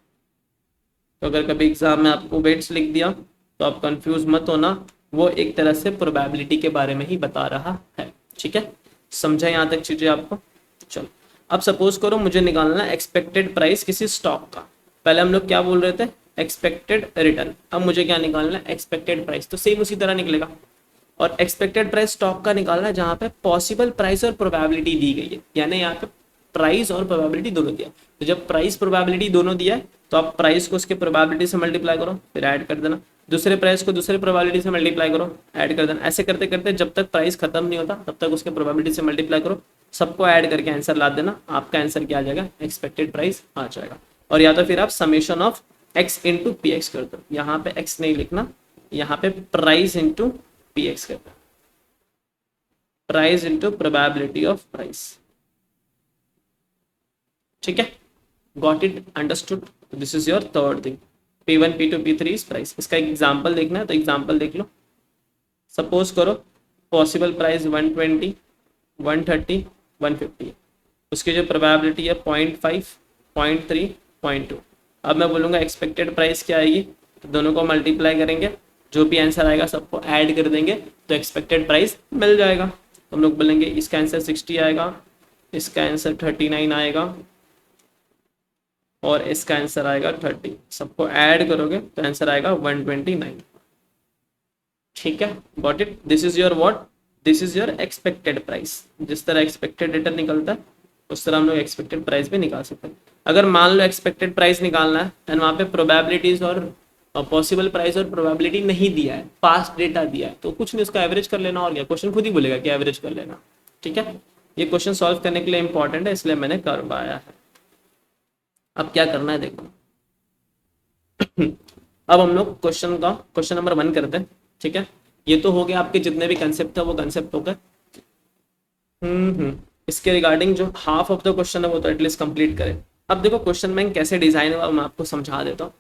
S1: तो अगर कभी एग्जाम में आपको वेट्स लिख दिया तो आप कंफ्यूज मत होना, वो एक तरह से प्रोबेबिलिटी के बारे में ही बता रहा है। ठीक है, समझा यहाँ तक चीजें आपको? चलो, अब सपोज करो मुझे निकालना है एक्सपेक्टेड प्राइस किसी स्टॉक का। पहले हम लोग क्या बोल रहे थे, एक्सपेक्टेड रिटर्न। अब मुझे क्या निकालना है, एक्सपेक्टेड प्राइस। तो सेम उसी तरह निकलेगा। और एक्सपेक्टेड प्राइस स्टॉक का निकालना है जहां पे पॉसिबल प्राइस और प्रोबेबिलिटी दी गई है, यानी यहाँ पे प्राइस और प्रोबेबिलिटी दोनों दिया। तो जब प्राइस प्रोबेबिलिटी दोनों दिया है तो आप प्राइस को उसके प्रोबेबिलिटी से मल्टीप्लाई करो, फिर ऐड कर देना, दूसरे प्राइस को दूसरे प्रोबेबिलिटी से मल्टीप्लाई करो, ऐड कर देना। ऐसे करते करते जब तक प्राइस खत्म नहीं होता तब तक उसके प्रोबेबिलिटी से मल्टीप्लाई करो, सबको ऐड करके आंसर ला देना। आपका आंसर क्या आ जाएगा, एक्सपेक्टेड प्राइस आ जाएगा। और या तो फिर आप summation of x into P x कर दो, यहाँ पे एक्स नहीं लिखना, यहाँ पे प्राइस इंटू पी एक्स कर दो, price into probability of price. ठीक है, got it, understood? This is your third thing. P1 P2 P3 is price. इसका एग्जांपल देखना है तो एग्जांपल देख लो। सपोज करो पॉसिबल प्राइस 120, 130, 150, उसकी जो प्रोबेबिलिटी है 0.5, 0.3, 0.2। अब मैं बोलूँगा एक्सपेक्टेड प्राइस क्या आएगी, तो दोनों को मल्टीप्लाई करेंगे, जो भी आंसर आएगा सबको ऐड कर देंगे तो एक्सपेक्टेड प्राइस मिल जाएगा। हम लोग बोलेंगे इसका आंसर 60 आएगा, इसका आंसर 39 आएगा और इसका आंसर आएगा 30। सबको ऐड करोगे तो आंसर आएगा 129। ठीक है, got it? This is your what, this is your expected price. जिस तरह एक्सपेक्टेड रिटर्न निकलता है उस तरह हम लोग एक्सपेक्टेड प्राइस भी निकाल सकते हैं। अगर मान लो एक्सपेक्टेड प्राइस निकालना है एंड वहाँ पे प्रोबेबिलिटीज और पॉसिबल प्राइस और प्रोबेबिलिटी नहीं दिया है, पास्ट डेटा दिया है, तो कुछ नहीं, उसका एवरेज कर लेना। और क्या, क्वेश्चन खुद ही बोलेगा कि एवरेज कर लेना। ठीक है, ये क्वेश्चन सॉल्व करने के लिए इंपॉर्टेंट है, इसलिए मैंने करवाया है। अब क्या करना है देखो, अब हम लोग क्वेश्चन नंबर 1 करते हैं। ठीक है, ये तो हो गया, आपके जितने भी कंसेप्ट है वो कंसेप्ट हो गए। इसके रिगार्डिंग जो हाफ ऑफ द क्वेश्चन है वो तो एटलीस्ट कंप्लीट करें। अब देखो क्वेश्चन बैंक कैसे डिजाइन हुआ मैं आपको समझा देता हूँ।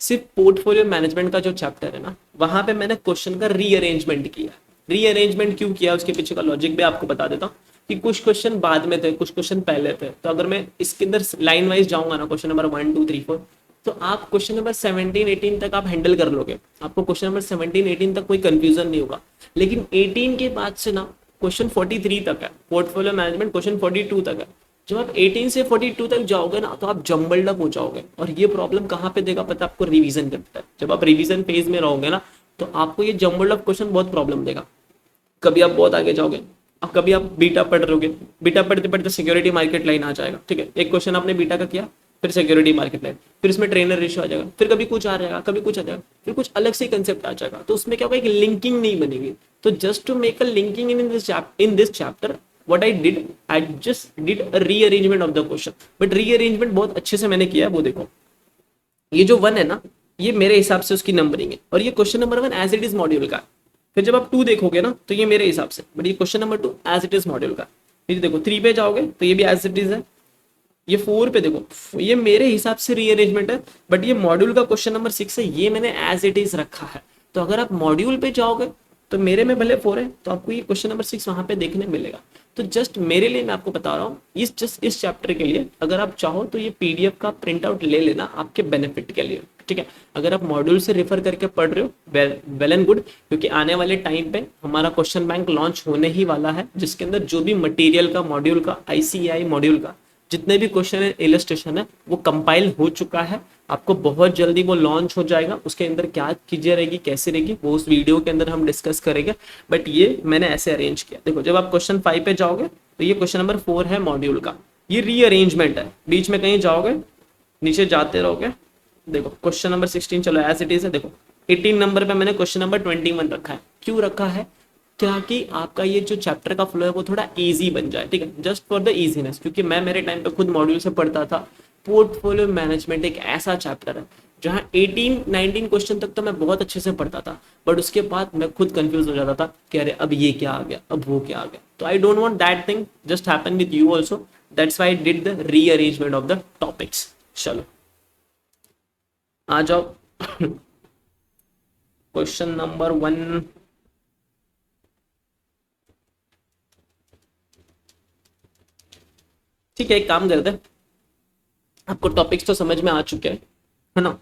S1: सिर्फ पोर्टफोलियो मैनेजमेंट का जो चैप्टर है ना, वहां पे मैंने क्वेश्चन का रीअरेंजमेंट किया। रीअरेंजमेंट क्यों किया उसके पीछे का लॉजिक भी आपको बता देता हूँ कि कुछ क्वेश्चन बाद में थे, कुछ क्वेश्चन पहले थे। तो अगर मैं इसके अंदर लाइन वाइज जाऊंगा ना, क्वेश्चन नंबर 1 2 3 4, तो आप क्वेश्चन नंबर 17 18 तक आप हैंडल कर लोगे। आपको क्वेश्चन नंबर 17 18 तक कोई कंफ्यूजन नहीं होगा। लेकिन 18 के बाद से ना क्वेश्चन 43 तक है, पोर्टफोलियो मैनेजमेंट क्वेश्चन 42 तक है। जब आप 18 से 42 तक जाओगे ना तो आप जम्बल्ड अप हो जाओगे। और ये प्रॉब्लम कहाँ पे देगा पता है आपको, रिवीजन करता है। जब आप रिवीजन फेज में रहोगे ना तो आपको ये जम्बल्ड अप क्वेश्चन बहुत प्रॉब्लम देगा। कभी आप बहुत आगे जाओगे अब कभी आप बीटा पढ़ रहे होगे, बीटा पढ़ते पढ़ते सिक्योरिटी मार्केट लाइन आ जाएगा, ठीक है, एक क्वेश्चन आपने बीटा का किया, फिर सिक्योरिटी मार्केट लाइन, फिर इसमें ट्रेनर रेशियो आ जाएगा, फिर कभी कुछ आ जाएगा, कभी कुछ आ जाएगा, फिर कुछ अलग से कंसेप्ट आ जाएगा, तो उसमें क्या होगा, एक लिंकिंग नहीं बनेगी। तो just to make a linking in this chapter what I did, I just did a rearrangement of the question, but rearrangement बहुत अच्छे से मैंने किया है। वो देखो, ये जो 1 है ना, ये मेरे हिसाब से उसकी नंबरिंग है, और ये question number 1 as it is module का। फिर जब आप 2 देखोगे ना, तो ये मेरे हिसाब से, बट ये question number 2 as it is module का। फिर देखो 3 पे जाओगे तो ये भी एज इट इज है, ये 4 पे देखो, ये मेरे हिसाब से रीअरेंजमेंट है, बट ये मॉड्यूल का क्वेश्चन नंबर 6 है, ये मैंने एज इट इज रखा है। तो अगर आप मॉड्यूल पे जाओगे तो मेरे में भले 4 है, तो आपको ये क्वेश्चन नंबर 6 वहां पे देखने मिलेगा। तो जस्ट मेरे लिए मैं आपको बता रहा हूँ, इस चैप्टर के लिए अगर आप चाहो तो ये पीडीएफ का प्रिंट आउट ले लेना आपके बेनिफिट के लिए, ठीक है। अगर आप मॉड्यूल से रेफर करके पढ़ रहे हो, वेल एंड गुड, क्योंकि आने वाले टाइम पे हमारा क्वेश्चन बैंक लॉन्च होने ही वाला है, जिसके अंदर जो भी मटेरियल का, मॉड्यूल का, आईसीएआई मॉड्यूल का जितने भी क्वेश्चन है, इलस्ट्रेशन है, वो कंपाइल हो चुका है। आपको बहुत जल्दी वो लॉन्च हो जाएगा। उसके अंदर क्या चीजें रहेगी, कैसे रहेगी, वो उस वीडियो के अंदर हम डिस्कस करेंगे, बट ये मैंने ऐसे अरेंज किया। देखो, जब आप क्वेश्चन 5 पे जाओगे तो ये क्वेश्चन नंबर 4 है मॉड्यूल का, ये रीअरेंजमेंट है। बीच में कहीं जाओगे, नीचे जाते रहोगे, देखो क्वेश्चन नंबर 16 चलो एज इट इज है। देखो 18 नंबर पे मैंने क्वेश्चन नंबर 21 रखा है। क्यों रखा है? ताकि आपका ये जो चैप्टर का फ्लो है वो थोड़ा इजी बन जाए, ठीक है, जस्ट फॉर द इजीनेस। क्योंकि मैं मेरे टाइम पे खुद मॉड्यूल से पढ़ता था। पोर्टफोलियो मैनेजमेंट एक ऐसा चैप्टर है जहाँ 18-19 क्वेश्चन तक तो मैं बहुत अच्छे से पढ़ता था, बट उसके बाद मैं खुद कंफ्यूज हो जाता था कि अरे अब ये क्या आ गया, अब वो क्या आ गया। तो I don't want that thing just happen with you also, that's why I did the rearrangement of the topics. चलो आ जाओ क्वेश्चन नंबर 1। ठीक है, एक काम करते हैं, आपको टॉपिक्स तो समझ में आ चुके हैं, है ना,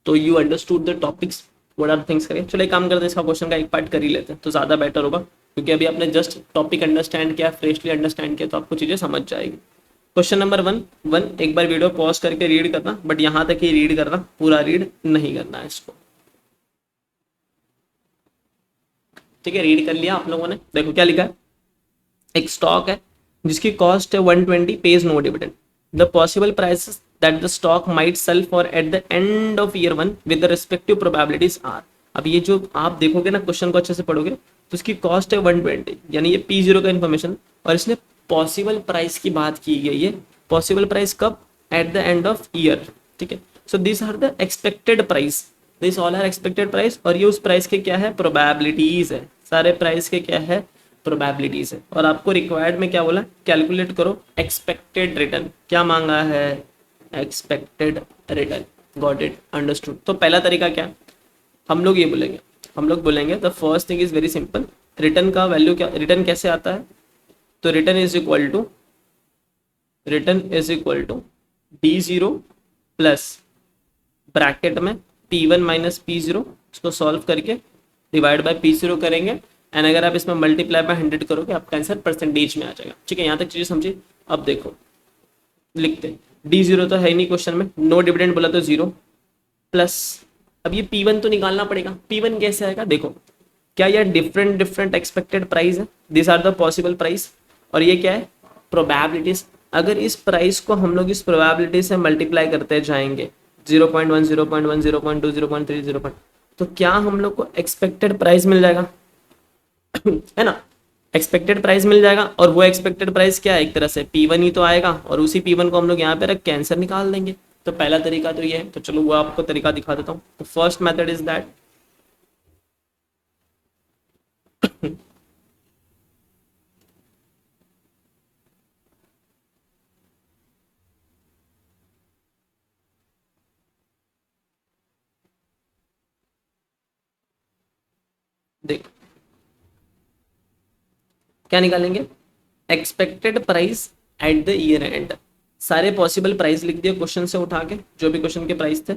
S1: तो you understood the topics what are things करें। चलो एक काम करते हैं, इसका क्वेश्चन का एक पार्ट कर ही लेते हैं तो ज़्यादा बेटर होगा, क्योंकि अभी आपने जस्ट टॉपिक अंडरस्टैंड किया, फ्रेशली अंडरस्टैंड किया, तो आपको चीज़ें समझ जाएगी। क्वेश्चन नंबर 1 एक बार वीडियो पॉज करके रीड करना, बट यहाँ तक ही रीड करना, पूरा रीड नहीं करना है इसको, ठीक है। रीड कर लिया आप लोगों ने? देखो क्या लिखा है, एक स्टॉक है जिसकी कॉस्ट है 120, pays no dividend. The possible prices that the stock might sell for at the end of year 1 with the respective probabilities are. अब ये जो आप देखोगे ना, क्वेश्चन को अच्छे से पढ़ोगे तो इसकी कॉस्ट है 120, यानी ये P0 का इन्फॉर्मेशन, और इसने पॉसिबल प्राइस की बात की गई है। पॉसिबल प्राइस कब? At the end of year, ठीक है। So this are the expected price, this all are expected price, और ये उस प्राइस के क्या है? प्रोबेबिलिटीज है। सारे प्राइस के क्या है? प्रोबेबिलिटीज है। और आपको रिक्वायर्ड में क्या बोला? कैलकुलेट करो एक्सपेक्टेड रिटर्न। क्या मांगा है? Expected return. Got it, understood. तो पहला तरीका क्या है? हम लोग ये बोलेंगे, हम लोग बोलेंगे the first thing is very simple. Return का वैल्यू क्या, रिटर्न कैसे आता है? तो return is equal to D0 plus bracket में P1 माइनस P0, इसको सॉल्व करके डिवाइड बाय P0 करेंगे, एंड अगर आप इसमें मल्टीप्लाई बाय 100 करोगे आपका आंसर परसेंटेज में आ जाएगा, ठीक है। यहाँ तक चीजें समझिए। अब देखो लिखते हैं, D0 तो है ही नहीं क्वेश्चन में, नो डिविडेंड बोला तो 0 प्लस, अब ये P1 तो निकालना पड़ेगा। P1 कैसे आएगा? देखो, क्या ये डिफरेंट एक्सपेक्टेड प्राइस है, this are the possible price, और ये क्या है? प्रोबेबिलिटीज। अगर इस प्राइस को हम लोग इस प्रोबेबिलिटी से मल्टीप्लाई करते जाएंगे 0.1 0.1 0.2 0.3 0. तो क्या हम लोग को एक्सपेक्टेड प्राइस मिल जाएगा है ना, एक्सपेक्टेड प्राइस मिल जाएगा। और वो एक्सपेक्टेड प्राइस क्या है? एक तरह से P1 ही तो आएगा, और उसी P1 को हम लोग यहाँ पे रख के आंसर निकाल देंगे। तो पहला तरीका तो ये है। तो चलो वो आपको तरीका दिखा देता हूँ। तो फर्स्ट मेथड इज दैट, देखो क्या निकालेंगे? Expected price at the year and. सारे पॉसिबल प्राइस लिख दिए क्वेश्चन से उठा के, जो भी क्वेश्चन के प्राइस थे,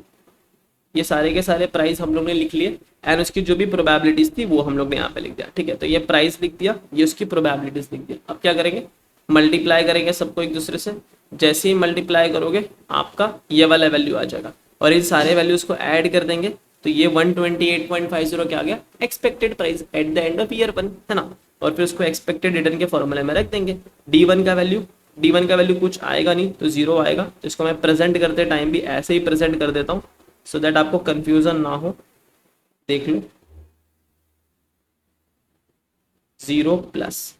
S1: ये सारे के सारे प्राइस हम लोग ने लिख लिए, एंड उसकी जो भी प्रोबेबिलिटीज थी वो हम लोग ने यहाँ पे लिख दिया, ठीक है। तो ये प्राइस लिख दिया, ये उसकी प्रोबेबिलिटीज लिख दिया। अब क्या करेंगे? मल्टीप्लाई करेंगे सबको एक दूसरे से। जैसे ही मल्टीप्लाई करोगे आपका ये वाला वैल्यू आ जाएगा, और इन सारे वैल्यूज को ऐड कर देंगे, तो ये 128.50 क्या आ गया? Expected price at the end of year 1, है ना। और फिर उसको एक्सपेक्टेड रिटर्न के फॉर्मूले में रख देंगे। डी वन का वैल्यू कुछ आएगा नहीं तो जीरो आएगा, तो इसको मैं प्रेजेंट करते टाइम भी ऐसे ही प्रेजेंट कर देता हूँ सो दैट आपको कंफ्यूजन ना हो। देख लो 0+,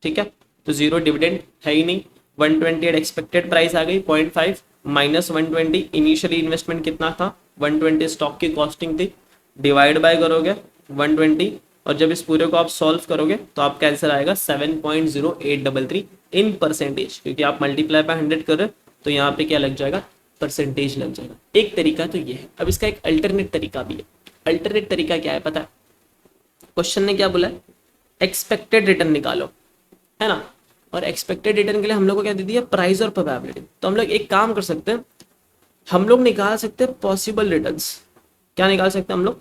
S1: ठीक है। तो जीरो डिविडेंड है ही नहीं, 128 एक्सपेक्टेड प्राइस आ गई 0.5 माइनस 120 इनिशियली इन्वेस्टमेंट कितना था 120 स्टॉक की कॉस्टिंग थी, डिवाइड बाय करोगे 120 और जब इस पूरे को आप सॉल्व करोगे तो आपका आंसर आएगा 7.0833 इन परसेंटेज, क्योंकि आप मल्टीप्लाई बाय 100 कर रहे हो तो यहाँ पे क्या लग जाएगा, परसेंटेज लग जाएगा। एक तरीका तो ये है। अब इसका एक अल्टरनेट तरीका भी है। अल्टरनेट तरीका क्या है पता है? क्वेश्चन ने क्या बोला है, एक्सपेक्टेड रिटर्न निकालो, है ना। और एक्सपेक्टेड रिटर्न के लिए हम लोग को क्या दे दिया, प्राइस और प्रोबेबिलिटी। तो हम लोग एक काम कर सकते हैं, हम लोग निकाल सकते हैं पॉसिबल रिटर्न्स। क्या निकाल सकते हैं हम लोग,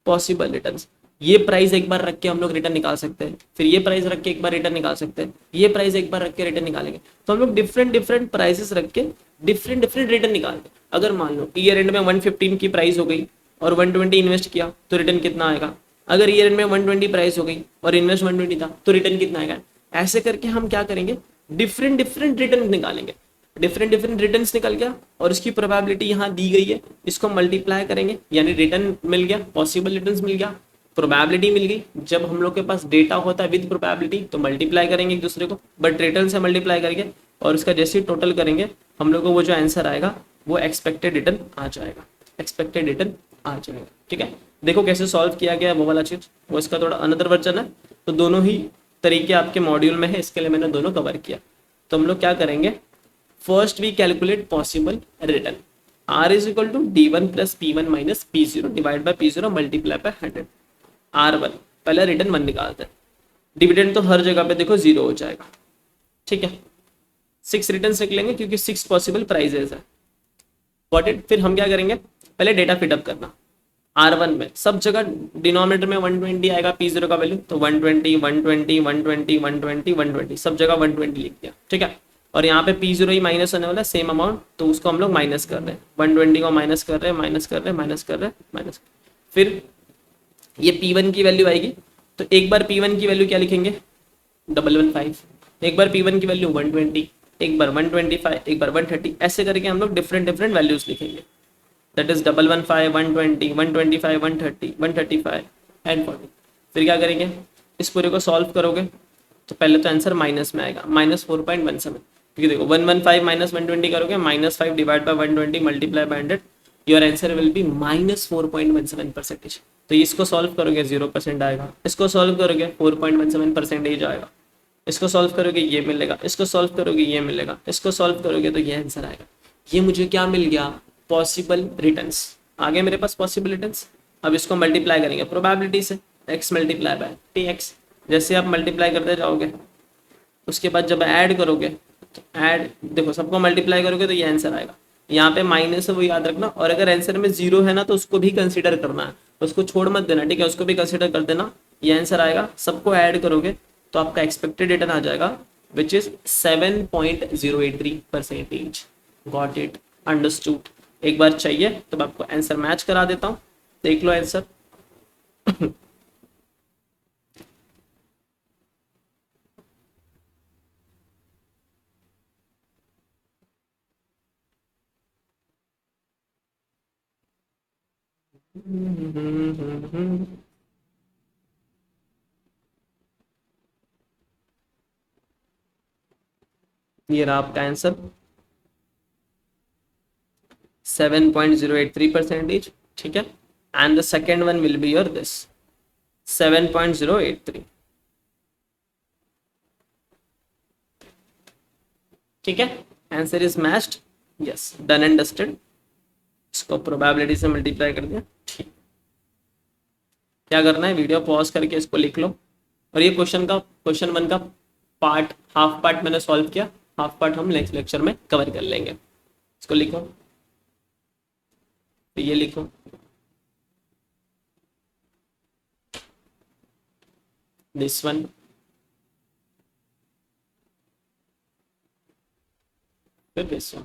S1: पॉसिबल रिटर्न्स। ये प्राइस एक बार रख के हम लोग रिटर्न निकाल सकते हैं, फिर ये प्राइस रख के एक बार रिटर्न निकाल सकते हैं, ये प्राइस एक बार रख के रिटर्न निकालेंगे। तो हम लोग डिफरेंट डिफरेंट प्राइसेस रख के डिफरेंट डिफरेंट रिटर्न निकालते हैं। अगर मान लो ईयर एंड में 115 की प्राइस हो गई और 120 इन्वेस्ट किया तो रिटर्न कितना आएगा, अगर ईयर एंड में 120 प्राइस हो गई और इन्वेस्ट 120 था तो रिटर्न कितना आएगा। ऐसे करके हम क्या करेंगे, डिफरेंट डिफरेंट रिटर्न निकालेंगे। डिफरेंट डिफरेंट रिटर्न्स निकल गया और उसकी प्रोबेबिलिटी यहाँ दी गई है, इसको मल्टीप्लाई करेंगे, यानी रिटर्न मिल गया, पॉसिबल रिटर्न्स मिल गया, प्रोबेबिलिटी मिल गई। जब हम लोग के पास डेटा होता है विद प्रोबेबिलिटी तो मल्टीप्लाई करेंगे एक दूसरे को, बट रिटर्न से मल्टीप्लाई करेंगे और उसका जैसे टोटल करेंगे हम लोग को वो जो आंसर आएगा वो एक्सपेक्टेड रिटर्न आ जाएगा, एक्सपेक्टेड रिटर्न आ जाएगा। ठीक है, देखो कैसे सॉल्व किया गया वो वाला चीज, वो इसका थोड़ा अनदर वर्जन है। तो दोनों ही तरीके आपके मॉड्यूल में है, इसके लिए मैंने दोनों कवर किया। तो हम लोग क्या करेंगे, first we calculate possible return, R is equal to d1 plus p1 minus p0 divide by p0 multiply by 100। R1 पहले रिटर्न 1 निकालते हैं, डिविडेंड तो हर जगह पे देखो 0 हो जाएगा, ठीक है। 6 रिटर्न निकलेंगे क्योंकि 6 पॉसिबल प्राइजेस है, गॉट इट। फिर हम क्या करेंगे, पहले डेटा फिटअप करना। R1 में सब जगह डिनोमिनेटर में 120 आएगा P0 का वैल्यू, तो 120 120 120 120 120 सब जगह 120 लिख दिया, ठीक है। और यहाँ पे P0 ही माइनस होने वाला है सेम अमाउंट, तो उसको हम लोग माइनस कर रहे हैं, 120 को माइनस कर रहे हैं, माइनस कर रहे हैं, माइनस कर रहे हैं, माइनस। फिर ये P1 की वैल्यू आएगी, तो एक बार P1 की वैल्यू क्या लिखेंगे 115, एक बार P1 की वैल्यू 120, एक बार 125, एक बार 130, ऐसे करके हम लोग डिफरेंट डिफरेंट वैल्यूज लिखेंगे। That is 115 120 125 130 135 and 40। फिर क्या करेंगे, इस पूरे को सॉल्व करोगे तो पहले तो आंसर माइनस में आएगा, -4.17, क्योंकि देखो 115 माइनस 120 करोगे -5 divide by 120 multiply by 100, your answer will be -4.17%। तो इसको सॉल्व करोगे 0% आएगा, इसको सॉल्व करोगे 4.17% आएगा, इसको सॉल्व करोगे ये मिलेगा, इसको सॉल्व करोगे ये मिलेगा, इसको सॉल्व करोगे तो ये आंसर आएगा। ये मुझे क्या मिल गया, पॉसिबल रिटर्न्स आ गए मेरे पास, पॉसिबल रिटर्न्स। अब इसको मल्टीप्लाई करेंगे प्रोबेबिलिटी से, x मल्टीप्लाई बाय tx। जैसे आप मल्टीप्लाई करते जाओगे उसके बाद जब ऐड करोगे तो ऐड देखो सबको मल्टीप्लाई करोगे तो ये आंसर आएगा। यहाँ पे माइनस है वो याद रखना, और अगर आंसर में 0 है ना तो उसको भी कंसीडर करना है, उसको छोड़ मत देना, ठीक है, उसको भी कंसीडर कर देना। ये आंसर आएगा, सबको ऐड करोगे तो आपका एक्सपेक्टेड रिटर्न आ जाएगा which is 7.083%। Got it, understood. एक बार चाहिए तो मैं आपको आंसर मैच करा देता हूं, देख लो आंसर। ये रहा आपका आंसर 7.083%, ठीक है। And the second one will be your this 7.083, ठीक है। Answer is matched, yes, done and dusted. इसको प्रोबेबिलिटी से मल्टीप्लाई कर दिया, ठीक। क्या करना है, वीडियो पॉज करके इसको लिख लो, और ये क्वेश्चन 1 का पार्ट, हाफ पार्ट मैंने सॉल्व किया, हाफ पार्ट हम नेक्स्ट लेक्चर में कवर कर लेंगे। इसको लिखो, तो ये लिखो, दिस वन, फिर दिस वन,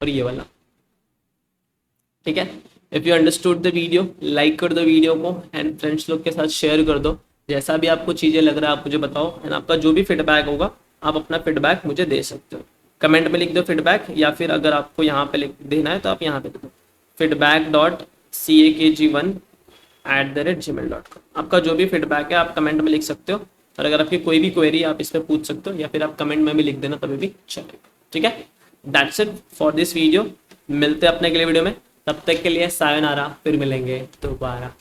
S1: और ये वाला, ठीक है। If you understood the video, like कर दो वीडियो को एंड फ्रेंड्स लोग के साथ शेयर कर दो। जैसा भी आपको चीज़ें लग रहा है आप मुझे बताओ, एंड आपका जो भी फीडबैक होगा आप अपना फीडबैक मुझे दे सकते हो। कमेंट में लिख दो फीडबैक, या फिर अगर आपको यहाँ पे लिख देना है तो आप यहाँ पे लिख दो feedback.cakg1@gmail.com। आपका जो भी फीडबैक है आप कमेंट में लिख सकते हो, और अगर आपकी कोई भी क्वेरी आप इस पर पूछ सकते हो, या फिर आप कमेंट में भी लिख देना तभी भी चलेगा। ठीक है, that's it for this video. मिलते हैं अपने अगले वीडियो में, तब तक के लिए सायोनारा, फिर मिलेंगे दोबारा।